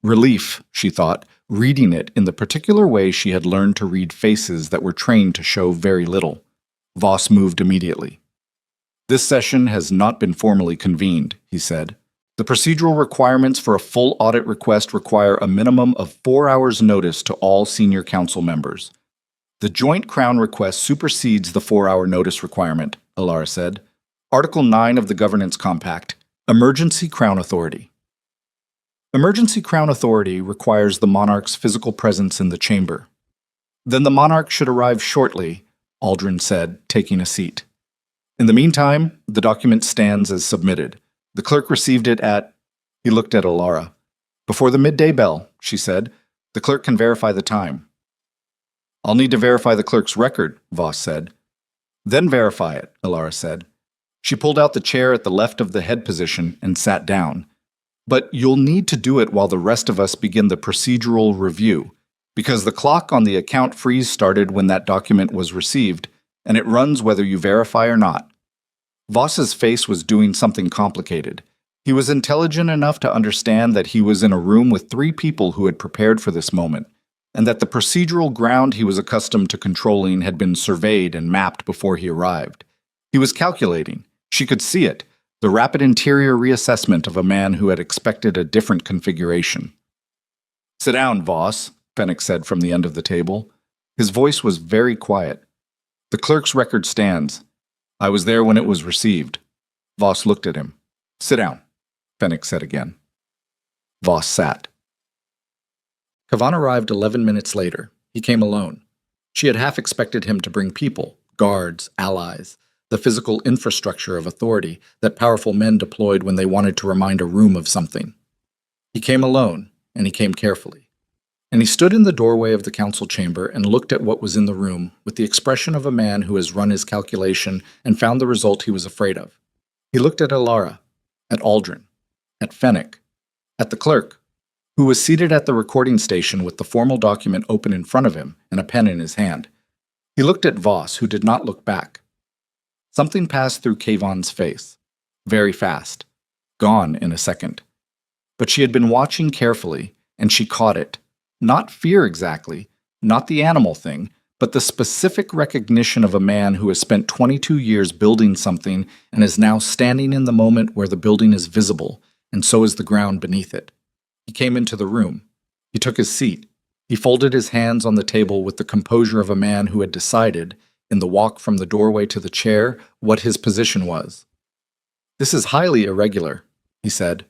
Relief, she thought, reading it in the particular way she had learned to read faces that were trained to show very little. Voss moved immediately. "This session has not been formally convened," he said. "The procedural requirements for a full audit request require a minimum of 4 hours' notice to all senior council members. The joint crown request supersedes the 4-hour notice requirement," Elara said. "Article 9 of the Governance Compact, Emergency Crown Authority." Emergency Crown Authority requires the monarch's physical presence in the chamber. "Then the monarch should arrive shortly," Aldrin said, taking a seat. "In the meantime, the document stands as submitted. The clerk received it at—" He looked at Elara. "Before the midday bell," she said. "The clerk can verify the time." "I'll need to verify the clerk's record," Voss said. "Then verify it," Elara said. She pulled out the chair at the left of the head position and sat down. "But you'll need to do it while the rest of us begin the procedural review, because the clock on the account freeze started when that document was received, and it runs whether you verify or not." Voss's face was doing something complicated. He was intelligent enough to understand that he was in a room with 3 people who had prepared for this moment, and that the procedural ground he was accustomed to controlling had been surveyed and mapped before he arrived. He was calculating. She could see it, the rapid interior reassessment of a man who had expected a different configuration. "Sit down, Voss," Fenwick said from the end of the table. His voice was very quiet. "The clerk's record stands. I was there when it was received." Voss looked at him. "Sit down," Fenwick said again. Voss sat. Cavan arrived 11 minutes later. He came alone. She had half expected him to bring people, guards, allies, the physical infrastructure of authority that powerful men deployed when they wanted to remind a room of something. He came alone, and he came carefully. And he stood in the doorway of the council chamber and looked at what was in the room with the expression of a man who has run his calculation and found the result he was afraid of. He looked at Elara, at Aldrin, at Fenwick, at the clerk, who was seated at the recording station with the formal document open in front of him and a pen in his hand. He looked at Voss, who did not look back. Something passed through Cavan's face, very fast, gone in a second. But she had been watching carefully, and she caught it. Not fear exactly, not the animal thing, but the specific recognition of a man who has spent 22 years building something and is now standing in the moment where the building is visible, and so is the ground beneath it. He He came into the room. He took his seat. He folded his hands on the table with the composure of a man who had decided, in the walk from the doorway to the chair, what his position was. "This is highly irregular," he said.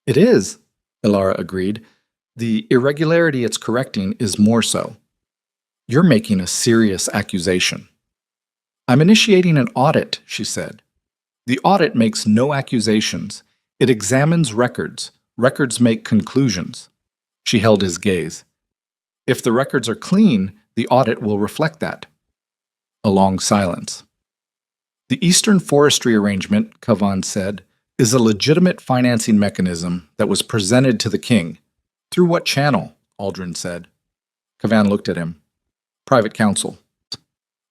"It is," Ilara agreed. "The irregularity it's correcting is more so. You're making a serious accusation." "I'm initiating an audit," she said. "The audit makes no accusations. It examines records. Records make conclusions." She held his gaze. "If the records are clean, the audit will reflect that." A long silence. "The Eastern Forestry Arrangement," Kavan said, "is a legitimate financing mechanism that was presented to the king." "Through what channel?" Aldrin said. Kavan looked at him. "Private counsel."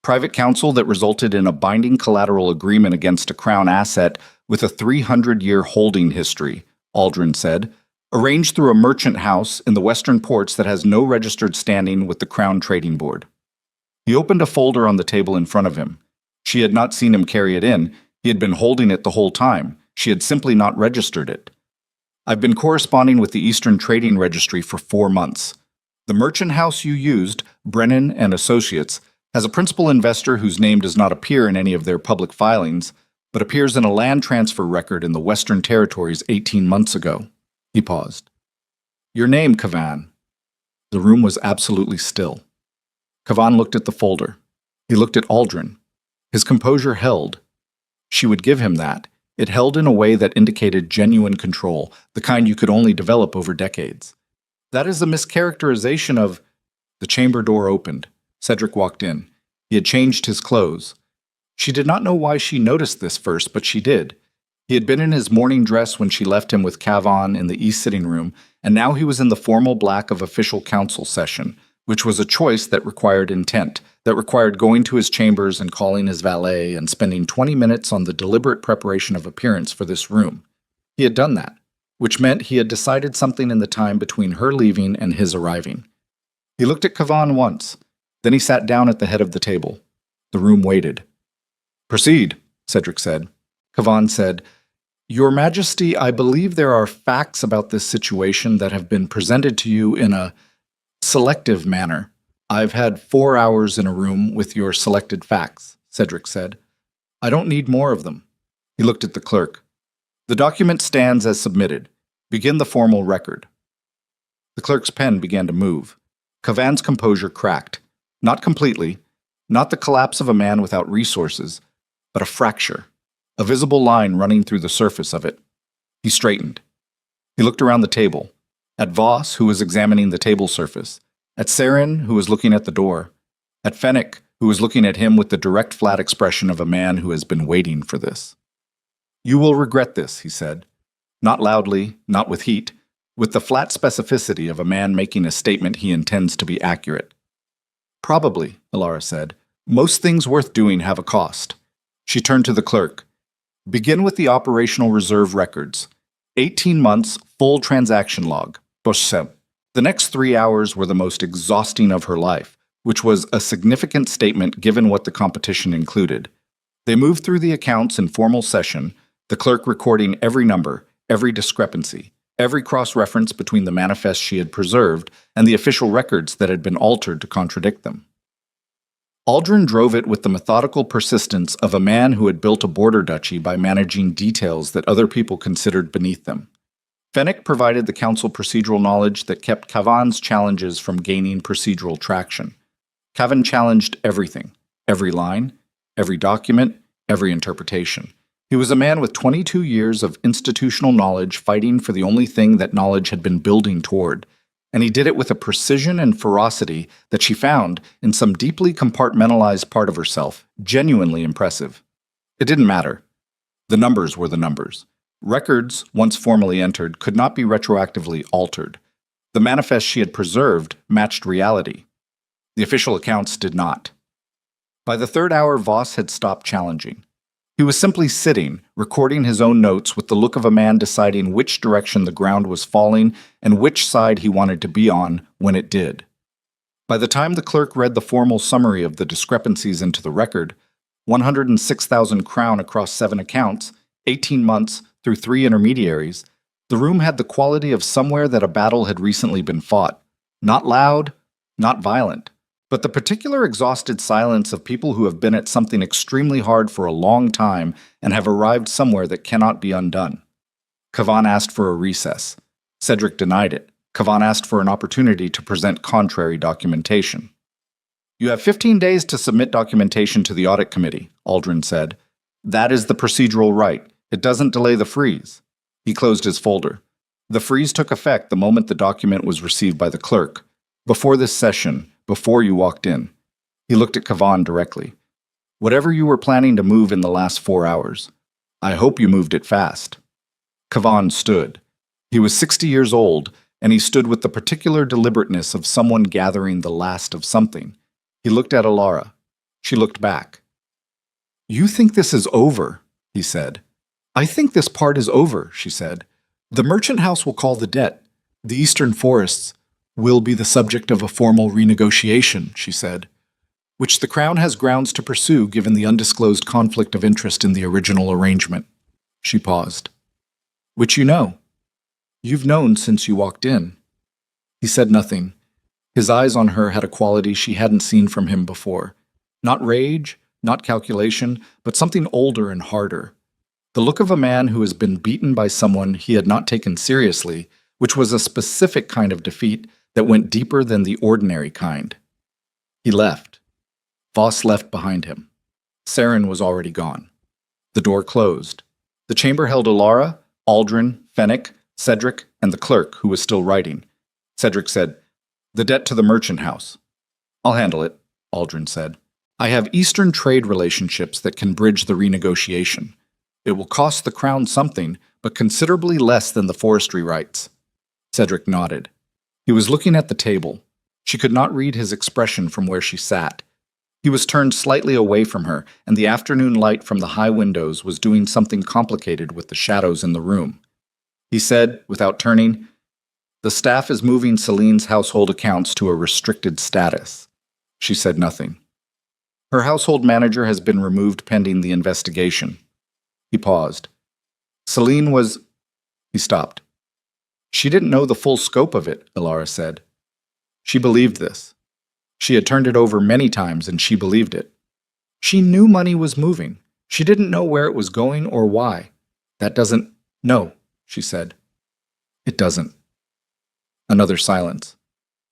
"Private counsel that resulted in a binding collateral agreement against a crown asset with a 300-year holding history," Aldrin said, "arranged through a merchant house in the western ports that has no registered standing with the Crown Trading Board." He opened a folder on the table in front of him. She had not seen him carry it in. He had been holding it the whole time. She had simply not registered it. "I've been corresponding with the Eastern Trading Registry for 4 months. The merchant house you used, Brennan and Associates, has a principal investor whose name does not appear in any of their public filings, but appears in a land transfer record in the Western Territories 18 months ago." He paused. "Your name, Kavan." The room was absolutely still. Kavan looked at the folder. He looked at Aldrin. His composure held. She would give him that. It held in a way that indicated genuine control, the kind you could only develop over decades. "That is a mischaracterization of—" The chamber door opened. Cedric walked in. He had changed his clothes. She did not know why she noticed this first, but she did. He had been in his morning dress when she left him with Kavan in the east sitting room, and now he was in the formal black of official council session, which was a choice that required intent, that required going to his chambers and calling his valet and spending 20 minutes on the deliberate preparation of appearance for this room. He had done that, which meant he had decided something in the time between her leaving and his arriving. He looked at Kavan once. Then he sat down at the head of the table. The room waited. "Proceed," Cedric said. Kavan said, "Your Majesty, I believe there are facts about this situation that have been presented to you in a selective manner." "I've had 4 hours in a room with your selected facts," Cedric said. "I don't need more of them." He looked at the clerk. "The document stands as submitted. Begin the formal record." The clerk's pen began to move. Kavan's composure cracked. Not completely, not the collapse of a man without resources, but a fracture, a visible line running through the surface of it. He straightened. He looked around the table, at Voss, who was examining the table surface, at Saren, who was looking at the door, at Fennec, who was looking at him with the direct, flat expression of a man who has been waiting for this. "You will regret this," he said. Not loudly, not with heat, with the flat specificity of a man making a statement he intends to be accurate. "Probably," Ilara said. "Most things worth doing have a cost." She turned to the clerk. "Begin with the operational reserve records. 18 months, full transaction log. Boschem." The next 3 hours were the most exhausting of her life, which was a significant statement given what the competition included. They moved through the accounts in formal session, the clerk recording every number, every discrepancy, every cross-reference between the manifests she had preserved and the official records that had been altered to contradict them. Aldrin drove it with the methodical persistence of a man who had built a border duchy by managing details that other people considered beneath them. Fennec provided the council procedural knowledge that kept Kavan's challenges from gaining procedural traction. Kavan challenged everything, every line, every document, every interpretation. He was a man with 22 years of institutional knowledge fighting for the only thing that knowledge had been building toward, and he did it with a precision and ferocity that she found, in some deeply compartmentalized part of herself, genuinely impressive. It didn't matter. The numbers were the numbers. Records, once formally entered, could not be retroactively altered. The manifest she had preserved matched reality. The official accounts did not. By the third hour, Voss had stopped challenging. He was simply sitting, recording his own notes with the look of a man deciding which direction the ground was falling and which side he wanted to be on when it did. By the time the clerk read the formal summary of the discrepancies into the record, 106,000 crown across 7 accounts, 18 months, through 3 intermediaries, The room had the quality of somewhere that a battle had recently been fought. Not loud, not violent, but the particular exhausted silence of people who have been at something extremely hard for a long time and have arrived somewhere that cannot be undone. Kavan asked for a recess. Cedric denied it. Kavan asked for an opportunity to present contrary documentation. You have 15 days to submit documentation to the audit committee, Aldrin said. That is the procedural right. It doesn't delay the freeze. He closed his folder. The freeze took effect the moment the document was received by the clerk. Before this session, before you walked in. He looked at Kavan directly. Whatever you were planning to move in the last 4 hours, I hope you moved it fast. Kavan stood. He was 60 years old, and he stood with the particular deliberateness of someone gathering the last of something. He looked at Alara. She looked back. You think this is over, he said. I think this part is over, she said. The merchant house will call the debt. The eastern forests will be the subject of a formal renegotiation, she said, which the Crown has grounds to pursue given the undisclosed conflict of interest in the original arrangement. She paused. Which you know. You've known since you walked in. He said nothing. His eyes on her had a quality she hadn't seen from him before. Not rage, not calculation, but something older and harder. The look of a man who has been beaten by someone he had not taken seriously, which was a specific kind of defeat that went deeper than the ordinary kind. He left. Voss left behind him. Saren was already gone. The door closed. The chamber held Alara, Aldrin, Fennec, Cedric, and the clerk, who was still writing. Cedric said, The debt to the merchant house. I'll handle it, Aldrin said. I have Eastern trade relationships that can bridge the renegotiation. It will cost the Crown something, but considerably less than the forestry rights. Cedric nodded. He was looking at the table. She could not read his expression from where she sat. He was turned slightly away from her, and the afternoon light from the high windows was doing something complicated with the shadows in the room. He said, without turning, The staff is moving Celine's household accounts to a restricted status. She said nothing. Her household manager has been removed pending the investigation. He paused. Celine was... He stopped. She didn't know the full scope of it, Alara said. She believed this. She had turned it over many times, and she believed it. She knew money was moving. She didn't know where it was going or why. That doesn't... No, she said. It doesn't. Another silence.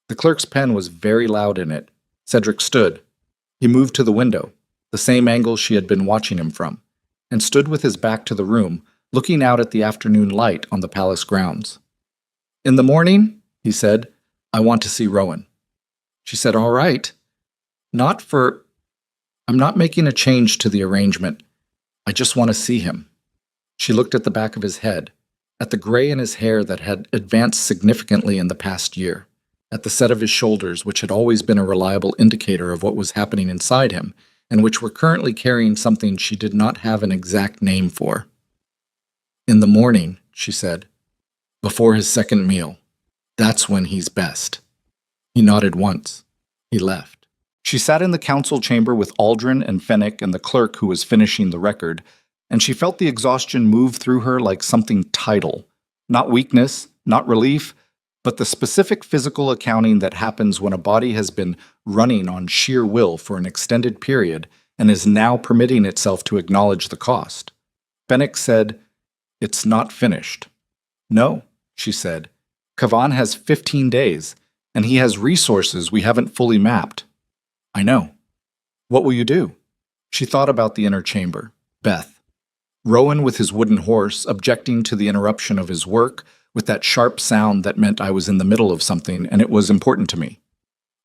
The clerk's pen was very loud in it. Cedric stood. He moved to the window, the same angle she had been watching him from, and stood with his back to the room, looking out at the afternoon light on the palace grounds. In the morning, he said, I want to see Rowan. She said, all right. I'm not making a change to the arrangement. I just want to see him. She looked at the back of his head, at the gray in his hair that had advanced significantly in the past year, at the set of his shoulders, which had always been a reliable indicator of what was happening inside him, and which were currently carrying something she did not have an exact name for. In the morning, she said, before his second meal, that's when he's best. He nodded once. He left. She sat in the council chamber with Aldrin and Fennec and the clerk who was finishing the record, and she felt the exhaustion move through her like something tidal. Not weakness, not relief, but the specific physical accounting that happens when a body has been running on sheer will for an extended period and is now permitting itself to acknowledge the cost. Fennec said, It's not finished. No, she said. Kavan has 15 days, and he has resources we haven't fully mapped. I know. What will you do? She thought about the inner chamber. Beth. Rowan with his wooden horse, objecting to the interruption of his work, with that sharp sound that meant I was in the middle of something and it was important to me.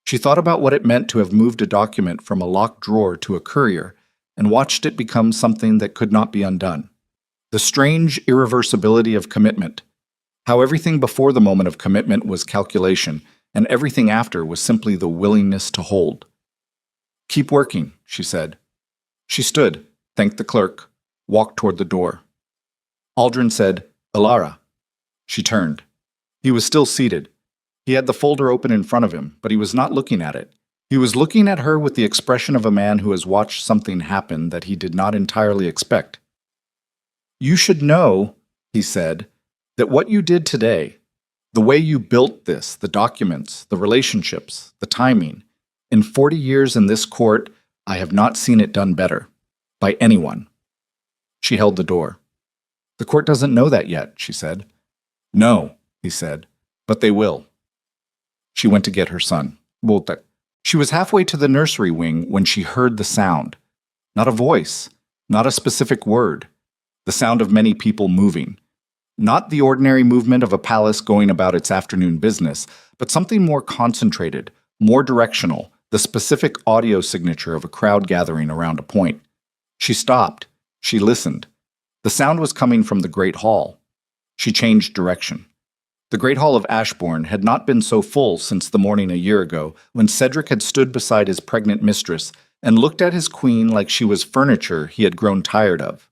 She thought about what it meant to have moved a document from a locked drawer to a courier and watched it become something that could not be undone. The strange irreversibility of commitment. How everything before the moment of commitment was calculation and everything after was simply the willingness to hold. Keep working, she said. She stood, thanked the clerk, walked toward the door. Aldrin said, Alara. She turned. He was still seated. He had the folder open in front of him, but he was not looking at it. He was looking at her with the expression of a man who has watched something happen that he did not entirely expect. You should know, he said, That what you did today, the way you built this, the documents, the relationships, the timing, in 40 years in this court, I have not seen it done better. By anyone. She held the door. The court doesn't know that yet, she said. No, he said, but they will. She went to get her son. She was halfway to the nursery wing when she heard the sound. Not a voice, not a specific word. The sound of many people moving. Not the ordinary movement of a palace going about its afternoon business, but something more concentrated, more directional, the specific audio signature of a crowd gathering around a point. She stopped. She listened. The sound was coming from the Great Hall. She changed direction. The Great Hall of Ashbourne had not been so full since the morning a year ago, when Cedric had stood beside his pregnant mistress and looked at his queen like she was furniture he had grown tired of.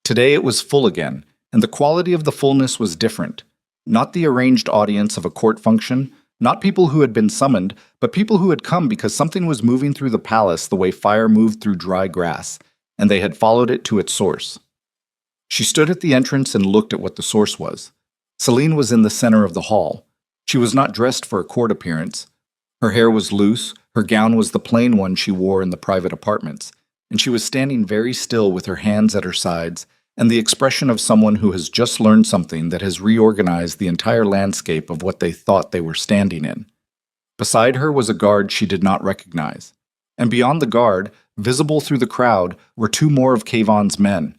Today it was full again, and the quality of the fullness was different. Not the arranged audience of a court function, not people who had been summoned, but people who had come because something was moving through the palace the way fire moved through dry grass, and they had followed it to its source. She stood at the entrance and looked at what the source was. Celine was in the center of the hall. She was not dressed for a court appearance. Her hair was loose, her gown was the plain one she wore in the private apartments, and she was standing very still with her hands at her sides and the expression of someone who has just learned something that has reorganized the entire landscape of what they thought they were standing in. Beside her was a guard she did not recognize, and beyond the guard, visible through the crowd, were two more of Kavon's men.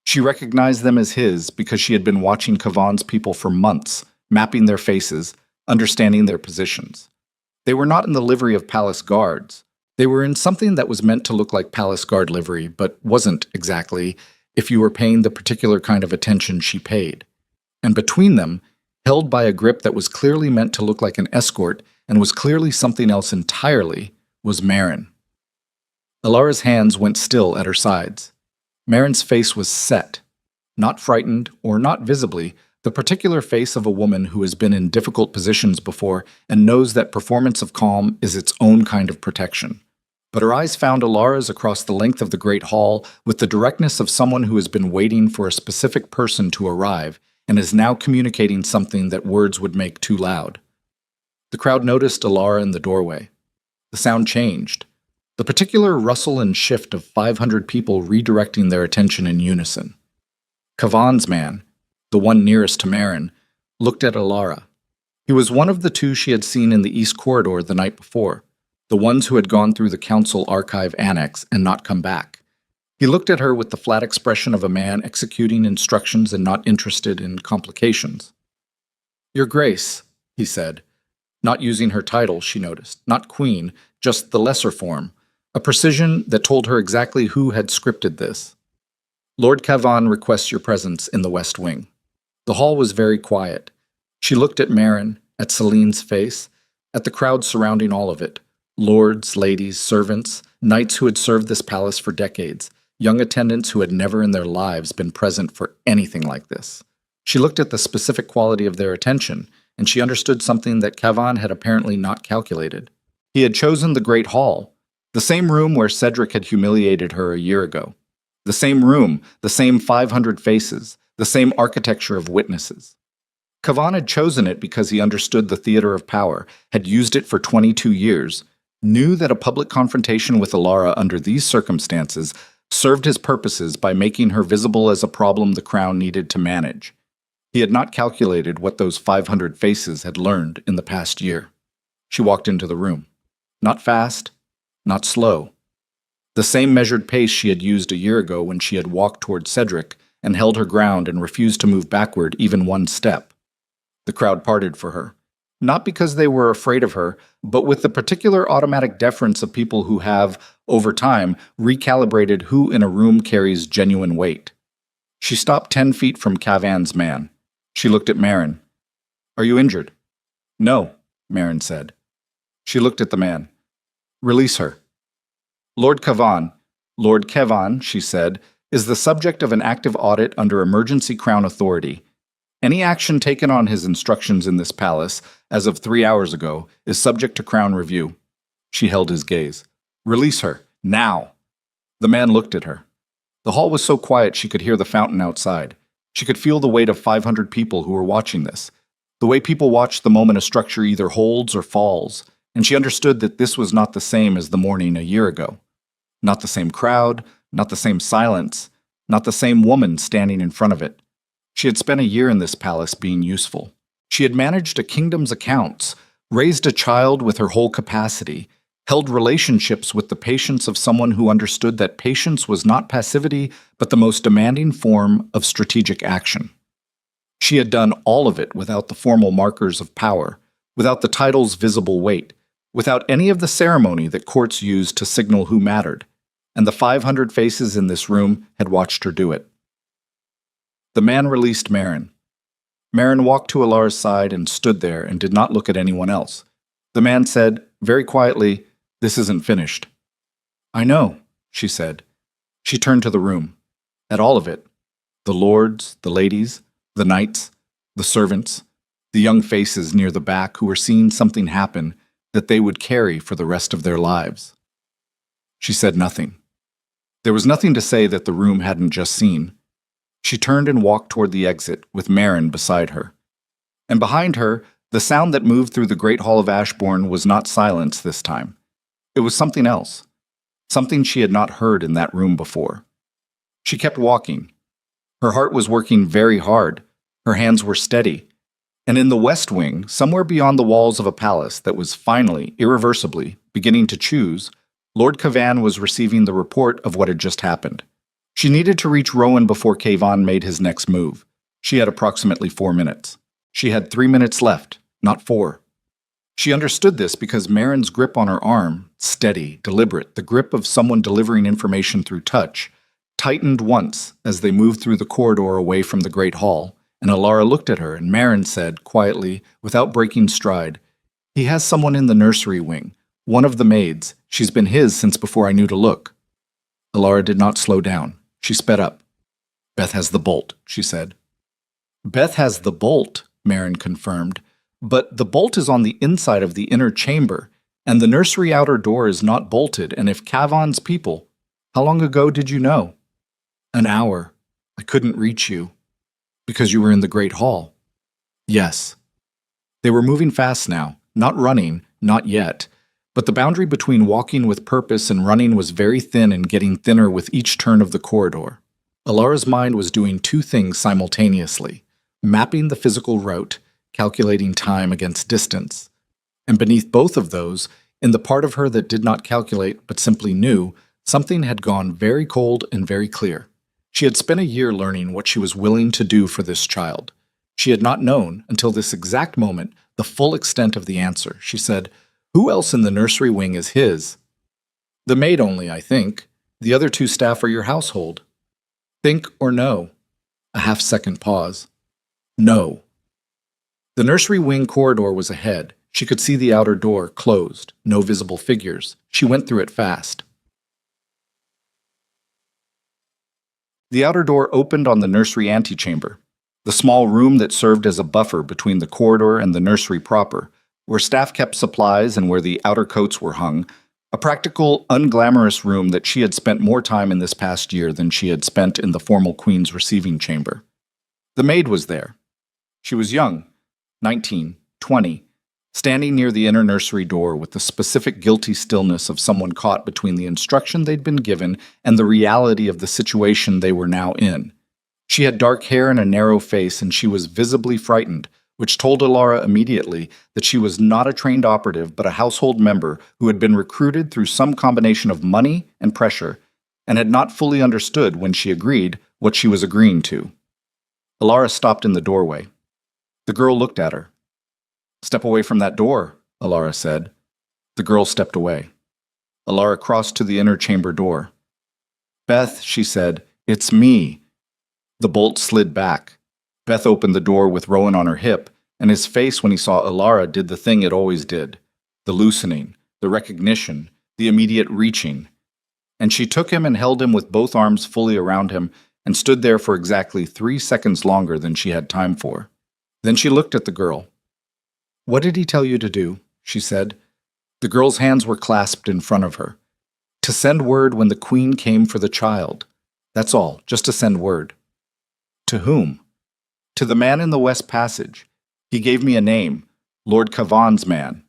She recognized them as his because she had been watching Kavon's people for months, mapping their faces, understanding their positions. They were not in the livery of palace guards. They were in something that was meant to look like palace guard livery, but wasn't exactly, if you were paying the particular kind of attention she paid. And between them, held by a grip that was clearly meant to look like an escort and was clearly something else entirely, was Marin. Alara's hands went still at her sides. Marin's face was set, not frightened or not visibly, the particular face of a woman who has been in difficult positions before and knows that performance of calm is its own kind of protection. But her eyes found Alara's across the length of the great hall with the directness of someone who has been waiting for a specific person to arrive and is now communicating something that words would make too loud. The crowd noticed Alara in the doorway. The sound changed. The particular rustle and shift of 500 people redirecting their attention in unison. Kavon's man, the one nearest to Marin, looked at Alara. He was one of the two she had seen in the East Corridor the night before, the ones who had gone through the Council Archive Annex and not come back. He looked at her with the flat expression of a man executing instructions and not interested in complications. "Your Grace," he said, not using her title, she noticed, not queen, just the lesser form, a precision that told her exactly who had scripted this. "Lord Kavon requests your presence in the West Wing." The hall was very quiet. She looked at Marin, at Celine's face, at the crowd surrounding all of it. Lords, ladies, servants, knights who had served this palace for decades, young attendants who had never in their lives been present for anything like this. She looked at the specific quality of their attention, and she understood something that Kavon had apparently not calculated. He had chosen the Great Hall, the same room where Cedric had humiliated her a year ago. The same room, the same 500 faces, the same architecture of witnesses. Kavon had chosen it because he understood the theater of power, had used it for 22 years, knew that a public confrontation with Alara under these circumstances served his purposes by making her visible as a problem the crown needed to manage. He had not calculated what those 500 faces had learned in the past year. She walked into the room. Not fast, not slow. The same measured pace she had used a year ago when she had walked toward Cedric and held her ground and refused to move backward even one step. The crowd parted for her. Not because they were afraid of her, but with the particular automatic deference of people who have, over time, recalibrated who in a room carries genuine weight. She stopped 10 feet from Kavon's man. She looked at Marin. "Are you injured?" "No," Marin said. She looked at the man. "Release her." Lord Kavon, she said, is the subject of an active audit under emergency crown authority. Any action taken on his instructions in this palace, as of 3 hours ago, is subject to crown review. She held his gaze. "Release her, now." The man looked at her. The hall was so quiet she could hear the fountain outside. She could feel the weight of 500 people who were watching this, the way people watch the moment a structure either holds or falls, and she understood that this was not the same as the morning a year ago. Not the same crowd, not the same silence, not the same woman standing in front of it. She had spent a year in this palace being useful. She had managed a kingdom's accounts, raised a child with her whole capacity, held relationships with the patience of someone who understood that patience was not passivity, but the most demanding form of strategic action. She had done all of it without the formal markers of power, without the title's visible weight, without any of the ceremony that courts used to signal who mattered, and the 500 faces in this room had watched her do it. The man released Marin. Marin walked to Alara's side and stood there and did not look at anyone else. The man said, very quietly, "This isn't finished." "I know," she said. She turned to the room. At all of it, the lords, the ladies, the knights, the servants, the young faces near the back who were seeing something happen that they would carry for the rest of their lives. She said nothing. There was nothing to say that the room hadn't just seen. She turned and walked toward the exit, with Marin beside her. And behind her, the sound that moved through the Great Hall of Ashbourne was not silence this time. It was something else, something she had not heard in that room before. She kept walking. Her heart was working very hard. Her hands were steady. And in the West Wing, somewhere beyond the walls of a palace that was finally, irreversibly, beginning to choose, Lord Cavan was receiving the report of what had just happened. She needed to reach Rowan before Cavan made his next move. She had approximately 4 minutes. She had 3 minutes left, not 4. She understood this because Marin's grip on her arm, steady, deliberate, the grip of someone delivering information through touch, tightened once as they moved through the corridor away from the Great Hall, and Alara looked at her, and Marin said, quietly, without breaking stride, "He has someone in the nursery wing, one of the maids. She's been his since before I knew to look." Alara did not slow down. She sped up. "Beth has the bolt," she said. "Beth has the bolt," Marin confirmed, "but the bolt is on the inside of the inner chamber, and the nursery outer door is not bolted, and if Cavan's people— How long ago did you know?" "An hour. I couldn't reach you." "Because you were in the Great Hall?" "Yes." They were moving fast now, not running, not yet, but the boundary between walking with purpose and running was very thin and getting thinner with each turn of the corridor. Alara's mind was doing two things simultaneously, mapping the physical route, calculating time against distance. And beneath both of those, in the part of her that did not calculate but simply knew, something had gone very cold and very clear. She had spent a year learning what she was willing to do for this child. She had not known, until this exact moment, the full extent of the answer. She said, "Who else in the nursery wing is his?" "The maid only, I think. The other 2 staff are your household." "Think or no?" A half-second pause. "No." The nursery wing corridor was ahead. She could see the outer door, closed, no visible figures. She went through it fast. The outer door opened on the nursery antechamber, the small room that served as a buffer between the corridor and the nursery proper, where staff kept supplies and where the outer coats were hung, a practical, unglamorous room that she had spent more time in this past year than she had spent in the formal Queen's receiving chamber. The maid was there. She was young, 19, 20, standing near the inner nursery door with the specific guilty stillness of someone caught between the instruction they'd been given and the reality of the situation they were now in. She had dark hair and a narrow face, and she was visibly frightened, which told Alara immediately that she was not a trained operative but a household member who had been recruited through some combination of money and pressure, and had not fully understood when she agreed what she was agreeing to. Alara stopped in the doorway. The girl looked at her. "Step away from that door," Alara said. The girl stepped away. Alara crossed to the inner chamber door. "Beth," she said, "it's me." The bolt slid back. Beth opened the door with Rowan on her hip, and his face when he saw Alara did the thing it always did. The loosening, the recognition, the immediate reaching. And she took him and held him with both arms fully around him and stood there for exactly 3 seconds longer than she had time for. Then she looked at the girl. "What did he tell you to do?" she said. The girl's hands were clasped in front of her. "To send word when the Queen came for the child. That's all, just to send word." "To whom?" To the man in the West Passage. He gave me a name, Lord Kavan's man.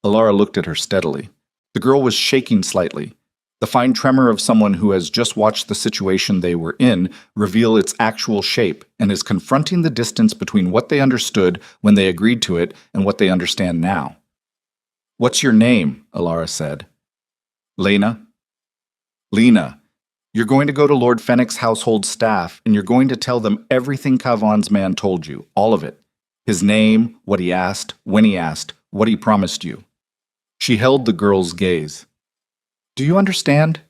Alara looked at her steadily. The girl was shaking slightly. The fine tremor of someone who has just watched the situation they were in reveal its actual shape and is confronting the distance between what they understood when they agreed to it and what they understand now. "What's your name?" Alara said. "Lena." "Lena, you're going to go to Lord Fennec's household staff, and you're going to tell them everything Kavan's man told you, all of it. His name, what he asked, when he asked, what he promised you." She held the girl's gaze. "Do you understand?"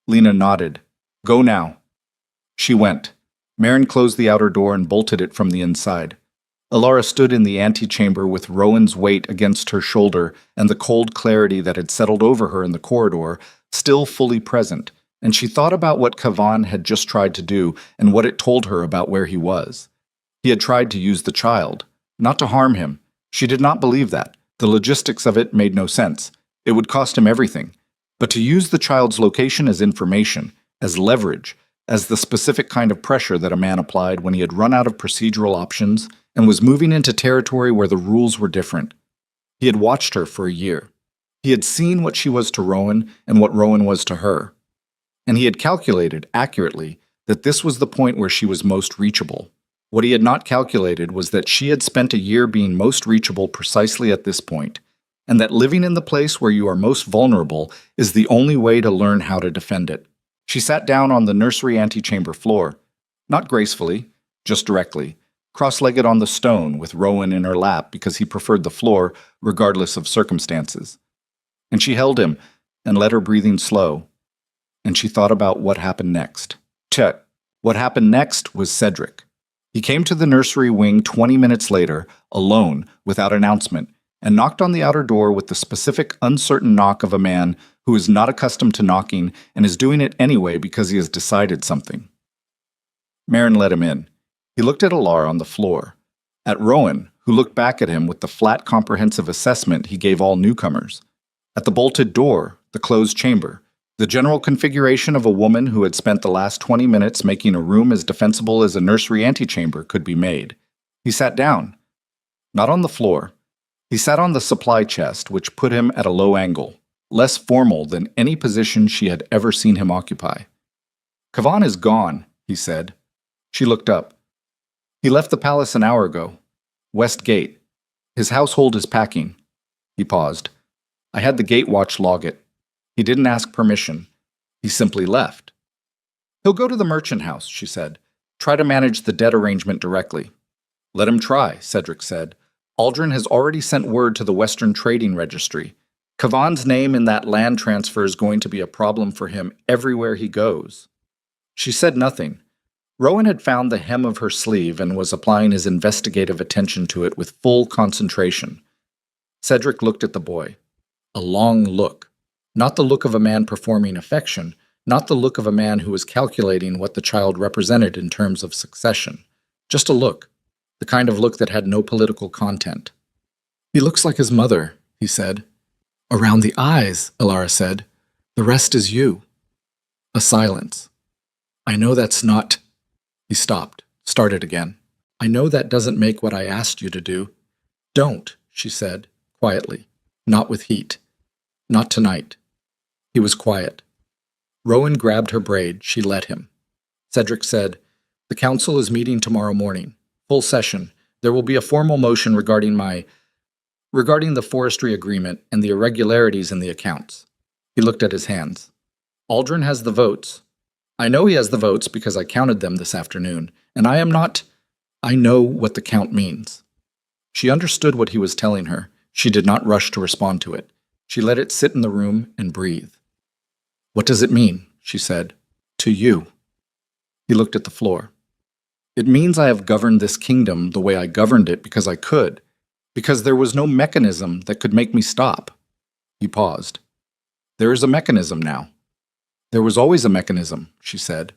Lena nodded. "Go now." She went. Marin closed the outer door and bolted it from the inside. Alara stood in the antechamber with Rowan's weight against her shoulder and the cold clarity that had settled over her in the corridor still fully present, and she thought about what Kavan had just tried to do and what it told her about where he was. He had tried to use the child, not to harm him. She did not believe that. The logistics of it made no sense. It would cost him everything. But to use the child's location as information, as leverage, as the specific kind of pressure that a man applied when he had run out of procedural options and was moving into territory where the rules were different. He had watched her for a year. He had seen what she was to Rowan and what Rowan was to her. And he had calculated, accurately, that this was the point where she was most reachable. What he had not calculated was that she had spent a year being most reachable precisely at this point, and that living in the place where you are most vulnerable is the only way to learn how to defend it. She sat down on the nursery antechamber floor, not gracefully, just directly, cross-legged on the stone with Rowan in her lap because he preferred the floor regardless of circumstances. And she held him and let her breathing slow, and she thought about what happened next. What happened next was Cedric. He came to the nursery wing 20 minutes later, alone, without announcement, and knocked on the outer door with the specific, uncertain knock of a man who is not accustomed to knocking and is doing it anyway because he has decided something. Marin let him in. He looked at Alara on the floor, at Rowan, who looked back at him with the flat, comprehensive assessment he gave all newcomers, at the bolted door, the closed chamber, the general configuration of a woman who had spent the last 20 minutes making a room as defensible as a nursery antechamber could be made. He sat down. Not on the floor. He sat on the supply chest, which put him at a low angle, less formal than any position she had ever seen him occupy. "Kavan is gone," he said. She looked up. "He left the palace an hour ago. West Gate. His household is packing." He paused. "I had the gate watch log it. He didn't ask permission. He simply left." "He'll go to the merchant house," she said. "Try to manage the debt arrangement directly." "Let him try," Cedric said. "Aldrin has already sent word to the Western Trading Registry. Kavan's name in that land transfer is going to be a problem for him everywhere he goes." She said nothing. Rowan had found the hem of her sleeve and was applying his investigative attention to it with full concentration. Cedric looked at the boy. A long look. Not the look of a man performing affection, not the look of a man who was calculating what the child represented in terms of succession. Just a look. The kind of look that had no political content. "He looks like his mother," he said. "Around the eyes," Alara said. "The rest is you." A silence. "I know that's not—" He stopped, started again. "I know that doesn't make what I asked you to do." "Don't," she said, quietly. "Not with heat. Not tonight." He was quiet. Rowan grabbed her braid. She let him. Cedric said, "The council is meeting tomorrow morning. Full session. There will be a formal motion regarding the forestry agreement and the irregularities in the accounts." He looked at his hands. "Aldrin has the votes. I know he has the votes because I counted them this afternoon, and I know what the count means." She understood what he was telling her. She did not rush to respond to it. She let it sit in the room and breathe. "What does it mean?" she said. "To you." He looked at the floor. "It means I have governed this kingdom the way I governed it because I could, because there was no mechanism that could make me stop." He paused. "There is a mechanism now." "There was always a mechanism," she said.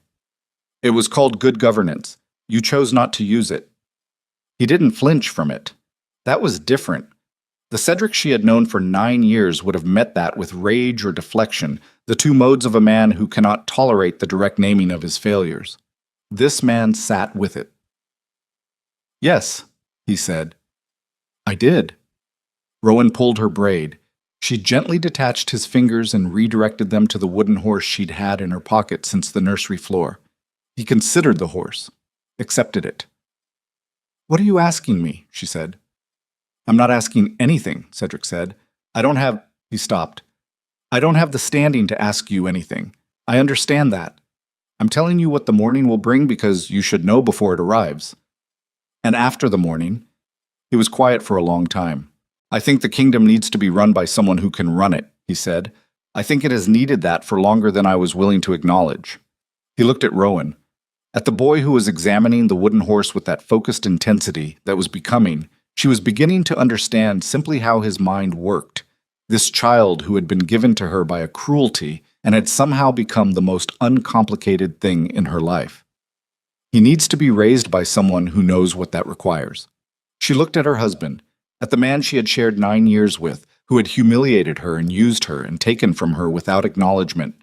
"It was called good governance. You chose not to use it." He didn't flinch from it. That was different. The Cedric she had known for 9 years would have met that with rage or deflection, the two modes of a man who cannot tolerate the direct naming of his failures. This man sat with it. Yes, he said. I did. Rowan pulled her braid. She gently detached his fingers and redirected them to the wooden horse she'd had in her pocket since the nursery floor. He considered the horse, accepted it. What are you asking me? She said. I'm not asking anything, Cedric said. I don't have. He stopped. I don't have the standing to ask you anything. I understand that. I'm telling you what the morning will bring because you should know before it arrives. And after the morning, he was quiet for a long time. I think the kingdom needs to be run by someone who can run it, he said. I think it has needed that for longer than I was willing to acknowledge. He looked at Rowan, at the boy who was examining the wooden horse with that focused intensity that was becoming. She was beginning to understand simply how his mind worked. This child who had been given to her by a cruelty and had somehow become the most uncomplicated thing in her life. He needs to be raised by someone who knows what that requires. She looked at her husband, at the man she had shared 9 years with, who had humiliated her and used her and taken from her without acknowledgement,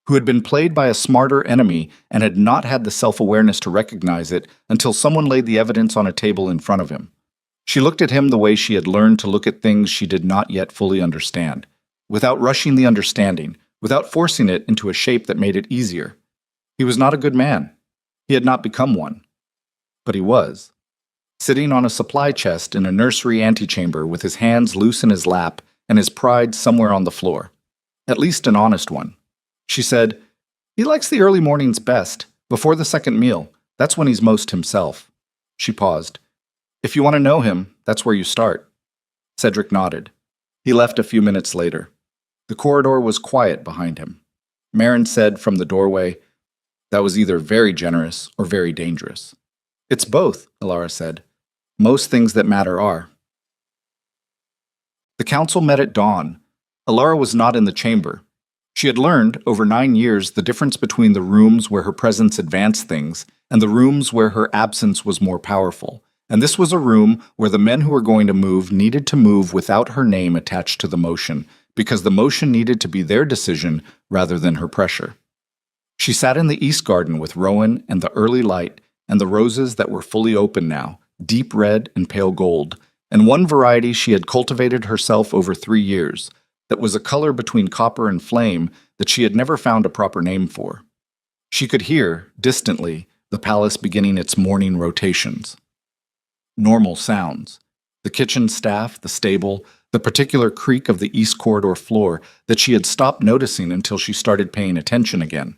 who had been played by a smarter enemy and had not had the self-awareness to recognize it until someone laid the evidence on a table in front of him. She looked at him the way she had learned to look at things she did not yet fully understand, without rushing the understanding, without forcing it into a shape that made it easier. He was not a good man. He had not become one. But he was. Sitting on a supply chest in a nursery antechamber with his hands loose in his lap and his pride somewhere on the floor. At least an honest one. She said, He likes the early mornings best, before the second meal. That's when he's most himself. She paused. If you want to know him, that's where you start. Cedric nodded. He left a few minutes later. The corridor was quiet behind him. Marin said from the doorway, That was either very generous or very dangerous. It's both, Alara said. Most things that matter are. The council met at dawn. Alara was not in the chamber. She had learned, over 9 years, the difference between the rooms where her presence advanced things and the rooms where her absence was more powerful. And this was a room where the men who were going to move needed to move without her name attached to the motion, because the motion needed to be their decision rather than her pressure. She sat in the East Garden with Rowan and the early light and the roses that were fully open now, deep red and pale gold, and one variety she had cultivated herself over 3 years, that was a color between copper and flame that she had never found a proper name for. She could hear, distantly, the palace beginning its morning rotations. Normal sounds. The kitchen staff, the stable, the particular creak of the East Corridor floor that she had stopped noticing until she started paying attention again.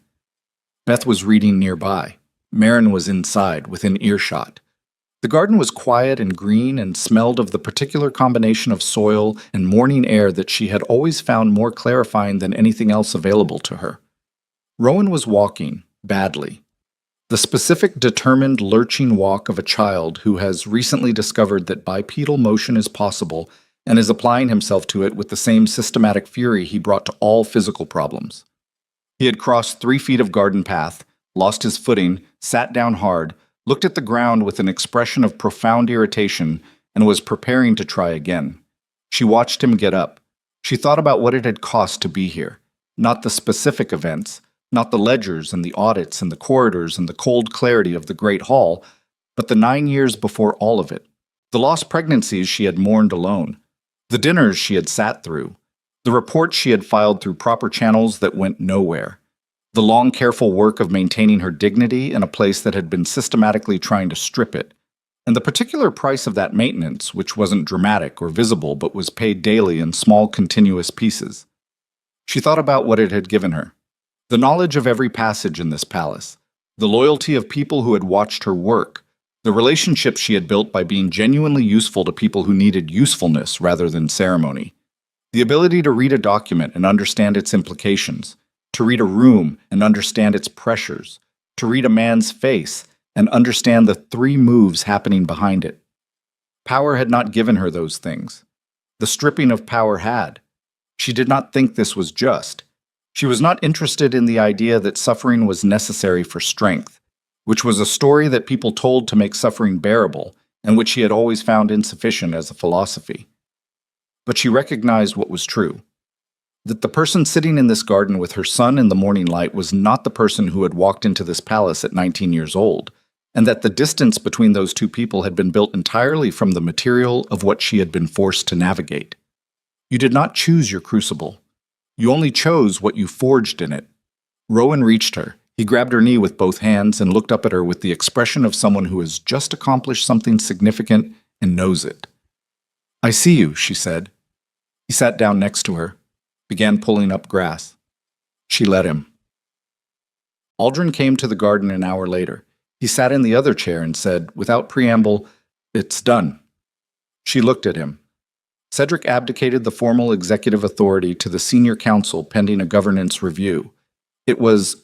Beth was reading nearby. Marin was inside, within earshot. The garden was quiet and green and smelled of the particular combination of soil and morning air that she had always found more clarifying than anything else available to her. Rowan was walking, badly. The specific, determined, lurching walk of a child who has recently discovered that bipedal motion is possible and is applying himself to it with the same systematic fury he brought to all physical problems. He had crossed 3 feet of garden path, lost his footing, sat down hard, looked at the ground with an expression of profound irritation, and was preparing to try again. She watched him get up. She thought about what it had cost to be here, not the specific events, not the ledgers and the audits and the corridors and the cold clarity of the Great Hall, but the 9 years before all of it, the lost pregnancies she had mourned alone, the dinners she had sat through, the reports she had filed through proper channels that went nowhere, the long, careful work of maintaining her dignity in a place that had been systematically trying to strip it, and the particular price of that maintenance, which wasn't dramatic or visible but was paid daily in small, continuous pieces. She thought about what it had given her. The knowledge of every passage in this palace, the loyalty of people who had watched her work, the relationships she had built by being genuinely useful to people who needed usefulness rather than ceremony, the ability to read a document and understand its implications, to read a room and understand its pressures, to read a man's face and understand the 3 moves happening behind it. Power had not given her those things. The stripping of power had. She did not think this was just. She was not interested in the idea that suffering was necessary for strength, which was a story that people told to make suffering bearable, and which she had always found insufficient as a philosophy. But she recognized what was true. That the person sitting in this garden with her son in the morning light was not the person who had walked into this palace at 19 years old. and that the distance between those two people had been built entirely from the material of what she had been forced to navigate. You did not choose your crucible. You only chose what you forged in it. Rowan reached her. He grabbed her knee with both hands and looked up at her with the expression of someone who has just accomplished something significant and knows it. "I see you," she said. He sat down next to her, began pulling up grass. She let him. Aldrin came to the garden an hour later. He sat in the other chair and said, without preamble, "It's done." She looked at him. Cedric abdicated the formal executive authority to the senior council pending a governance review. It was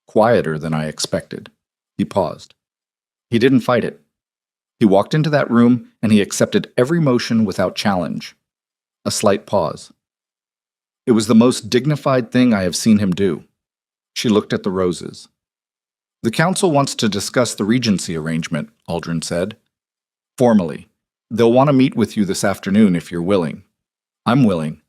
quieter than I expected. He paused. He didn't fight it. He walked into that room and he accepted every motion without challenge. A slight pause. It was the most dignified thing I have seen him do. She looked at the roses. "The council wants to discuss the regency arrangement," Aldrin said. "Formally. They'll want to meet with you this afternoon if you're willing." "I'm willing."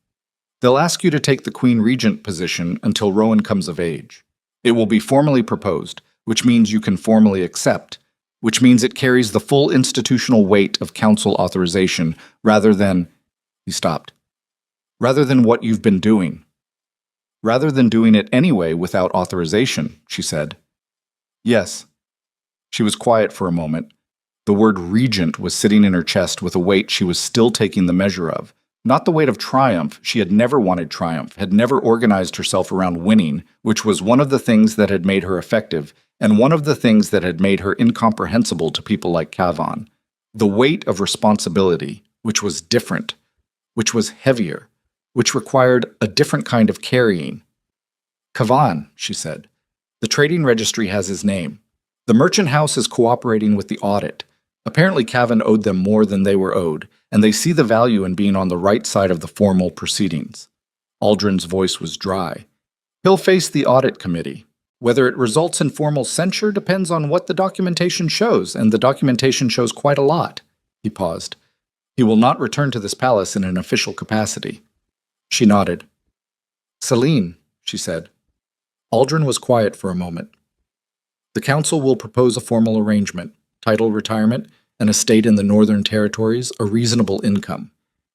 "They'll ask you to take the Queen Regent position until Rowan comes of age. It will be formally proposed, which means you can formally accept, which means it carries the full institutional weight of council authorization rather than—" He stopped. "Rather than what you've been doing." "Rather than doing it anyway without authorization," she said. "Yes." She was quiet for a moment. The word regent was sitting in her chest with a weight she was still taking the measure of. Not the weight of triumph. She had never wanted triumph, had never organized herself around winning, which was one of the things that had made her effective, and one of the things that had made her incomprehensible to people like Kavan. The weight of responsibility, which was different, which was heavier, which required a different kind of carrying. "Kavan," she said. "The trading registry has his name. The merchant house is cooperating with the audit. Apparently Kavan owed them more than they were owed, and they see the value in being on the right side of the formal proceedings." Aldrin's voice was dry. "He'll face the audit committee. Whether it results in formal censure depends on what the documentation shows, and the documentation shows quite a lot." He paused. "He will not return to this palace in an official capacity." She nodded. "Celine," she said. Aldrin was quiet for a moment. "The council will propose a formal arrangement, title retirement, an estate in the Northern Territories, a reasonable income."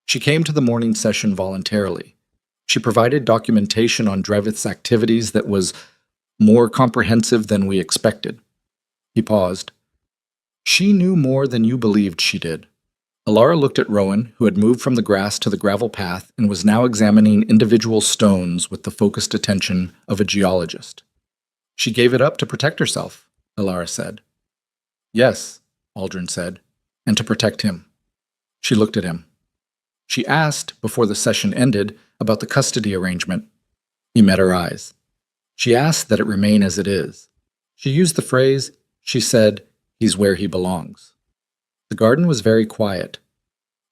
She came to the morning session voluntarily. She provided documentation on Drevith's activities that was more comprehensive than we expected. He paused. "She knew more than you believed she did." Alara looked at Rowan, who had moved from the grass to the gravel path and was now examining individual stones with the focused attention of a geologist. "She gave it up to protect herself," Alara said. "Yes," Aldrin said, "and to protect him." She looked at him. She asked, before the session ended, about the custody arrangement. He met her eyes. She asked that it remain as it is. She used the phrase, she said, "He's where he belongs." The garden was very quiet.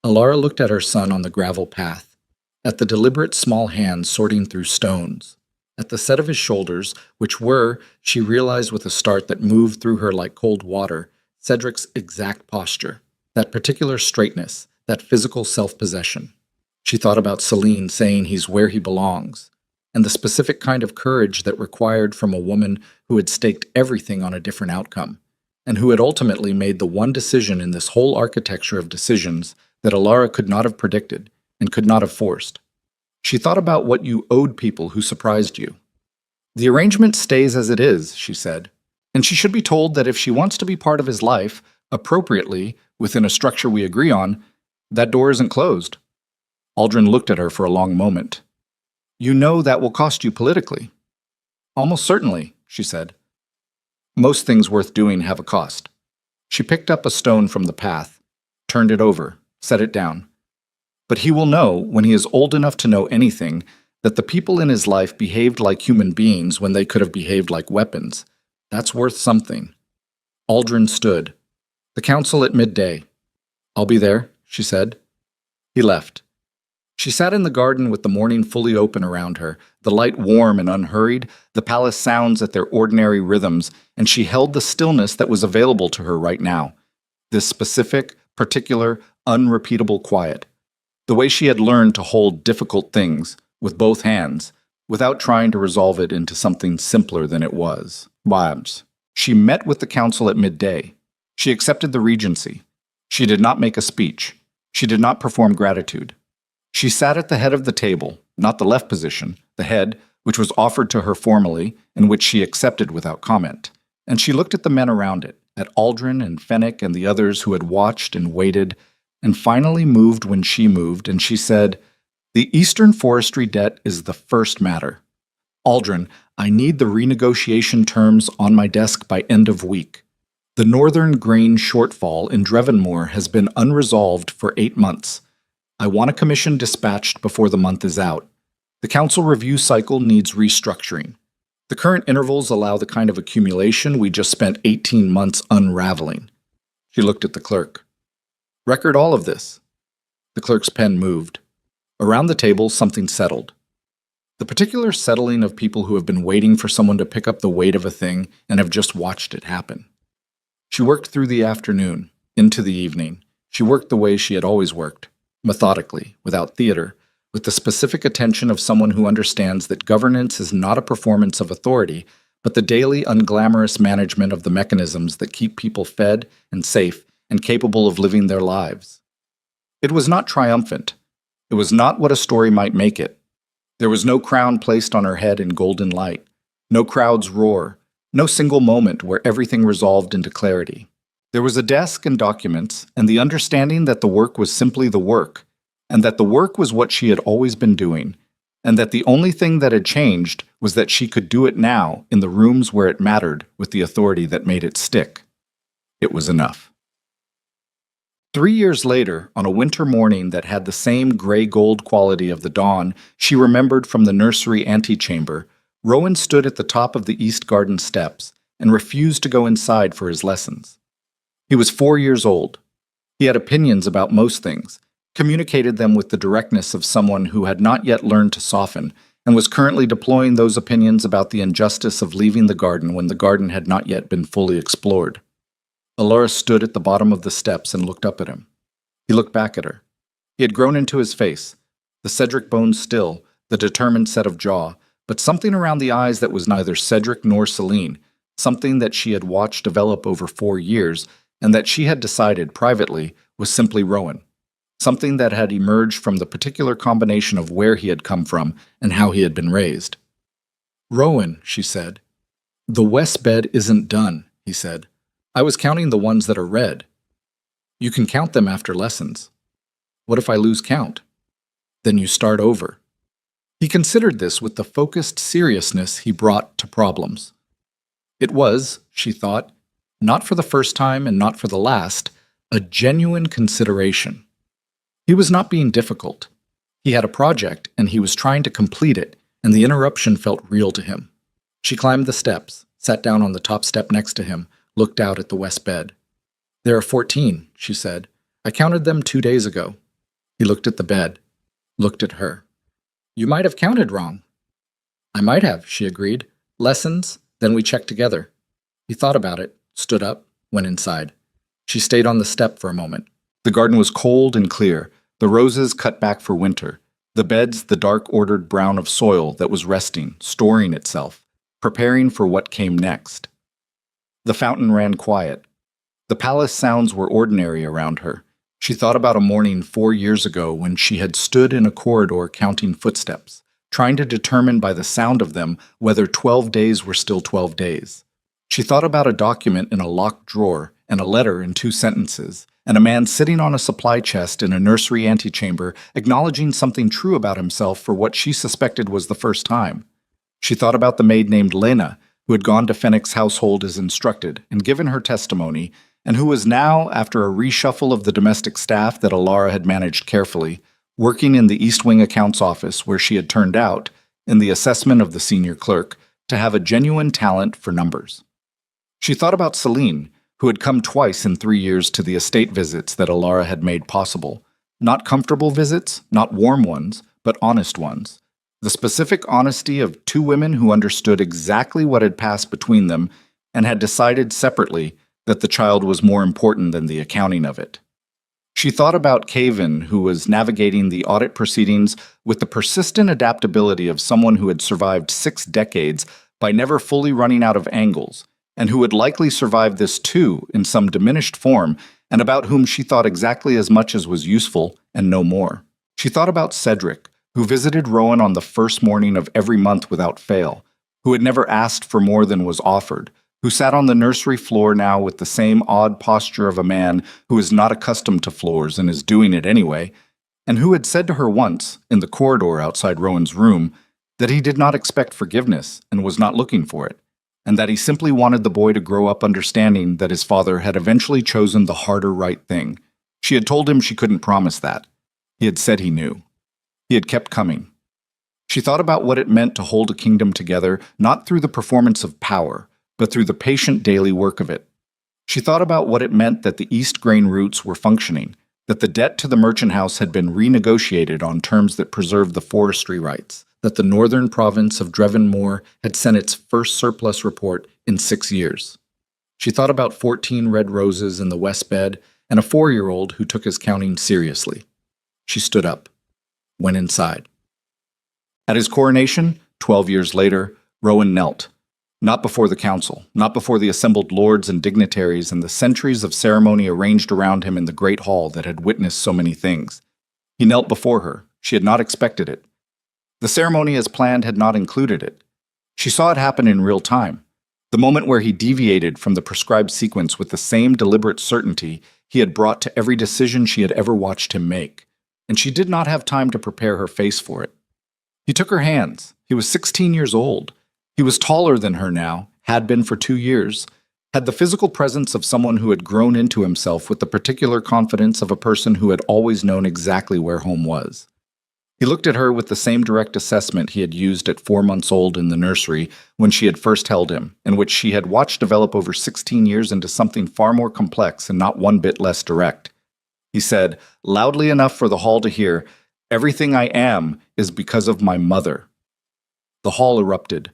Alara looked at her son on the gravel path, at the deliberate small hands sorting through stones, at the set of his shoulders, which were, she realized with a start that moved through her like cold water, Cedric's exact posture, that particular straightness, that physical self-possession. She thought about Celine saying he's where he belongs, and the specific kind of courage that required from a woman who had staked everything on a different outcome, and who had ultimately made the one decision in this whole architecture of decisions that Alara could not have predicted and could not have forced. She thought about what you owed people who surprised you. "The arrangement stays as it is," she said, "and she should be told that if she wants to be part of his life, appropriately, within a structure we agree on, that door isn't closed." Aldrin looked at her for a long moment. "You know that will cost you politically." "Almost certainly," she said. "Most things worth doing have a cost." She picked up a stone from the path, turned it over, set it down. "But he will know, when he is old enough to know anything, that the people in his life behaved like human beings when they could have behaved like weapons. That's worth something." Aldrin stood. "The council at midday." "I'll be there," she said. He left. She sat in the garden with the morning fully open around her, the light warm and unhurried, the palace sounds at their ordinary rhythms, and she held the stillness that was available to her right now. This specific, particular, unrepeatable quiet. The way she had learned to hold difficult things, with both hands, without trying to resolve it into something simpler than it was. Vibes. She met with the council at midday. She accepted the regency. She did not make a speech. She did not perform gratitude. She sat at the head of the table, not the left position, the head, which was offered to her formally and which she accepted without comment. And she looked at the men around it, at Aldrin and Fennec and the others who had watched and waited, and finally moved when she moved, and she said, "The Eastern Forestry debt is the first matter. Aldrin, I need the renegotiation terms on my desk by end of week. The northern grain shortfall in Drevenmore has been unresolved for 8 months. I want a commission dispatched before the month is out. The council review cycle needs restructuring. The current intervals allow the kind of accumulation we just spent 18 months unraveling." She looked at the clerk. "Record all of this." The clerk's pen moved. Around the table, something settled. The particular settling of people who have been waiting for someone to pick up the weight of a thing and have just watched it happen. She worked through the afternoon, into the evening. She worked the way she had always worked, methodically, without theater, with the specific attention of someone who understands that governance is not a performance of authority, but the daily unglamorous management of the mechanisms that keep people fed and safe and capable of living their lives. It was not triumphant. It was not what a story might make it. There was no crown placed on her head in golden light, no crowd's roar, no single moment where everything resolved into clarity. There was a desk and documents, and the understanding that the work was simply the work, and that the work was what she had always been doing, and that the only thing that had changed was that she could do it now in the rooms where it mattered with the authority that made it stick. It was enough. 3 years later, on a winter morning that had the same gray-gold quality of the dawn she remembered from the nursery antechamber, Rowan stood at the top of the East Garden steps and refused to go inside for his lessons. He was 4 years old. He had opinions about most things, communicated them with the directness of someone who had not yet learned to soften, and was currently deploying those opinions about the injustice of leaving the garden when the garden had not yet been fully explored. Alora stood at the bottom of the steps and looked up at him. He looked back at her. He had grown into his face, the Cedric bones still, the determined set of jaw, but something around the eyes that was neither Cedric nor Celine, something that she had watched develop over 4 years, and that she had decided privately was simply Rowan, something that had emerged from the particular combination of where he had come from and how he had been raised. "Rowan," she said. "The west bed isn't done," he said. "I was counting the ones that are red." "You can count them after lessons." "What if I lose count?" "Then you start over." He considered this with the focused seriousness he brought to problems. It was, she thought, not for the first time and not for the last, a genuine consideration. He was not being difficult. He had a project, and he was trying to complete it, and the interruption felt real to him. She climbed the steps, sat down on the top step next to him, looked out at the west bed. "There are 14, she said. "I counted them 2 days ago." He looked at the bed, looked at her. "You might have counted wrong." "I might have," she agreed. "Lessons, then we checked together." He thought about it, stood up, went inside. She stayed on the step for a moment. The garden was cold and clear, the roses cut back for winter, the beds the dark ordered brown of soil that was resting, storing itself, preparing for what came next. The fountain ran quiet. The palace sounds were ordinary around her. She thought about a morning 4 years ago when she had stood in a corridor counting footsteps, trying to determine by the sound of them whether 12 days were still 12 days. She thought about a document in a locked drawer and a letter in 2 sentences, and a man sitting on a supply chest in a nursery antechamber acknowledging something true about himself for what she suspected was the first time. She thought about the maid named Lena, who had gone to Fennec's household as instructed and given her testimony, and who was now, after a reshuffle of the domestic staff that Alara had managed carefully, working in the East Wing accounts office where she had turned out, in the assessment of the senior clerk, to have a genuine talent for numbers. She thought about Celine, who had come twice in 3 years to the estate visits that Alara had made possible. Not comfortable visits, not warm ones, but honest ones. The specific honesty of 2 women who understood exactly what had passed between them and had decided separately that the child was more important than the accounting of it. She thought about Caven, who was navigating the audit proceedings with the persistent adaptability of someone who had survived 6 decades by never fully running out of angles, and who would likely survive this too in some diminished form, and about whom she thought exactly as much as was useful and no more. She thought about Cedric, who visited Rowan on the first morning of every month without fail, who had never asked for more than was offered, who sat on the nursery floor now with the same odd posture of a man who is not accustomed to floors and is doing it anyway, and who had said to her once, in the corridor outside Rowan's room, that he did not expect forgiveness and was not looking for it, and that he simply wanted the boy to grow up understanding that his father had eventually chosen the harder right thing. She had told him she couldn't promise that. He had said he knew. He had kept coming. She thought about what it meant to hold a kingdom together, not through the performance of power, but through the patient daily work of it. She thought about what it meant that the East grain routes were functioning, that the debt to the merchant house had been renegotiated on terms that preserved the forestry rights, that the northern province of Drevonmore had sent its first surplus report in 6 years. She thought about 14 red roses in the west bed and a 4-year-old who took his counting seriously. She stood up, went inside. At his coronation, 12 years later, Rowan knelt. Not before the council, not before the assembled lords and dignitaries and the centuries of ceremony arranged around him in the great hall that had witnessed so many things. He knelt before her. She had not expected it. The ceremony as planned had not included it. She saw it happen in real time. The moment where he deviated from the prescribed sequence with the same deliberate certainty he had brought to every decision she had ever watched him make. And she did not have time to prepare her face for it. He took her hands. He was 16 years old. He was taller than her now, had been for 2 years, had the physical presence of someone who had grown into himself with the particular confidence of a person who had always known exactly where home was. He looked at her with the same direct assessment he had used at 4 months old in the nursery when she had first held him, and which she had watched develop over 16 years into something far more complex and not one bit less direct. He said, loudly enough for the hall to hear, "Everything I am is because of my mother." The hall erupted.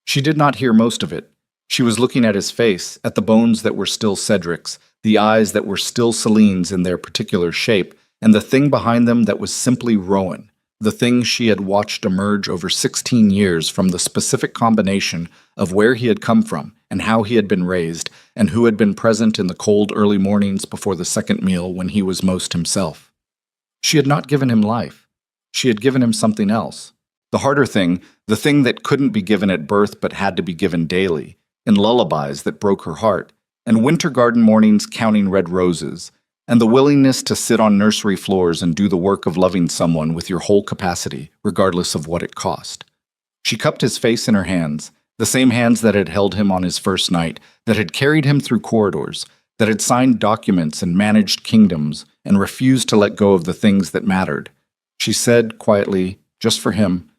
She did not hear most of it. She was looking at his face, at the bones that were still Cedric's, the eyes that were still Celine's in their particular shape, and the thing behind them that was simply Rowan, the thing she had watched emerge over 16 years from the specific combination of where he had come from and how he had been raised, and who had been present in the cold early mornings before the second meal when he was most himself. She had not given him life. She had given him something else. The harder thing, the thing that couldn't be given at birth but had to be given daily, in lullabies that broke her heart, and winter garden mornings counting red roses, and the willingness to sit on nursery floors and do the work of loving someone with your whole capacity, regardless of what it cost. She cupped his face in her hands, the same hands that had held him on his first night, that had carried him through corridors, that had signed documents and managed kingdoms, and refused to let go of the things that mattered. She said quietly, just for him,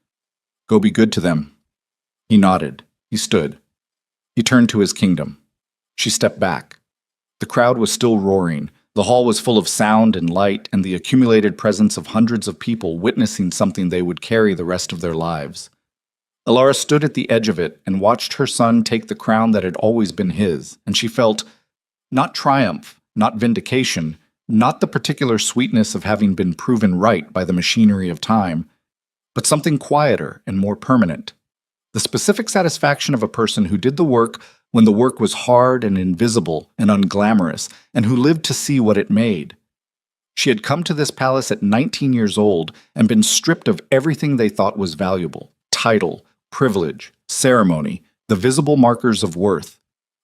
"Go be good to them." He nodded. He stood. He turned to his kingdom. She stepped back. The crowd was still roaring. The hall was full of sound and light and the accumulated presence of hundreds of people witnessing something they would carry the rest of their lives. Alara stood at the edge of it and watched her son take the crown that had always been his, and she felt not triumph, not vindication, not the particular sweetness of having been proven right by the machinery of time, but something quieter and more permanent. The specific satisfaction of a person who did the work when the work was hard and invisible and unglamorous, and who lived to see what it made. She had come to this palace at 19 years old and been stripped of everything they thought was valuable: title, privilege, ceremony, the visible markers of worth.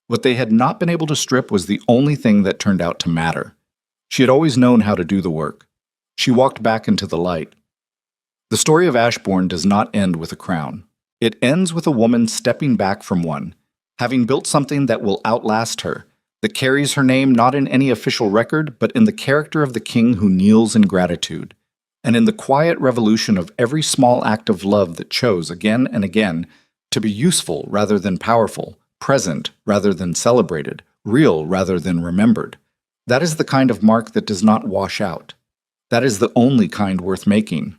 What they had not been able to strip was the only thing that turned out to matter. She had always known how to do the work. She walked back into the light. The story of Ashbourne does not end with a crown. It ends with a woman stepping back from one, having built something that will outlast her, that carries her name not in any official record, but in the character of the king who kneels in gratitude, and in the quiet revolution of every small act of love that chose, again and again, to be useful rather than powerful, present rather than celebrated, real rather than remembered. That is the kind of mark that does not wash out. That is the only kind worth making.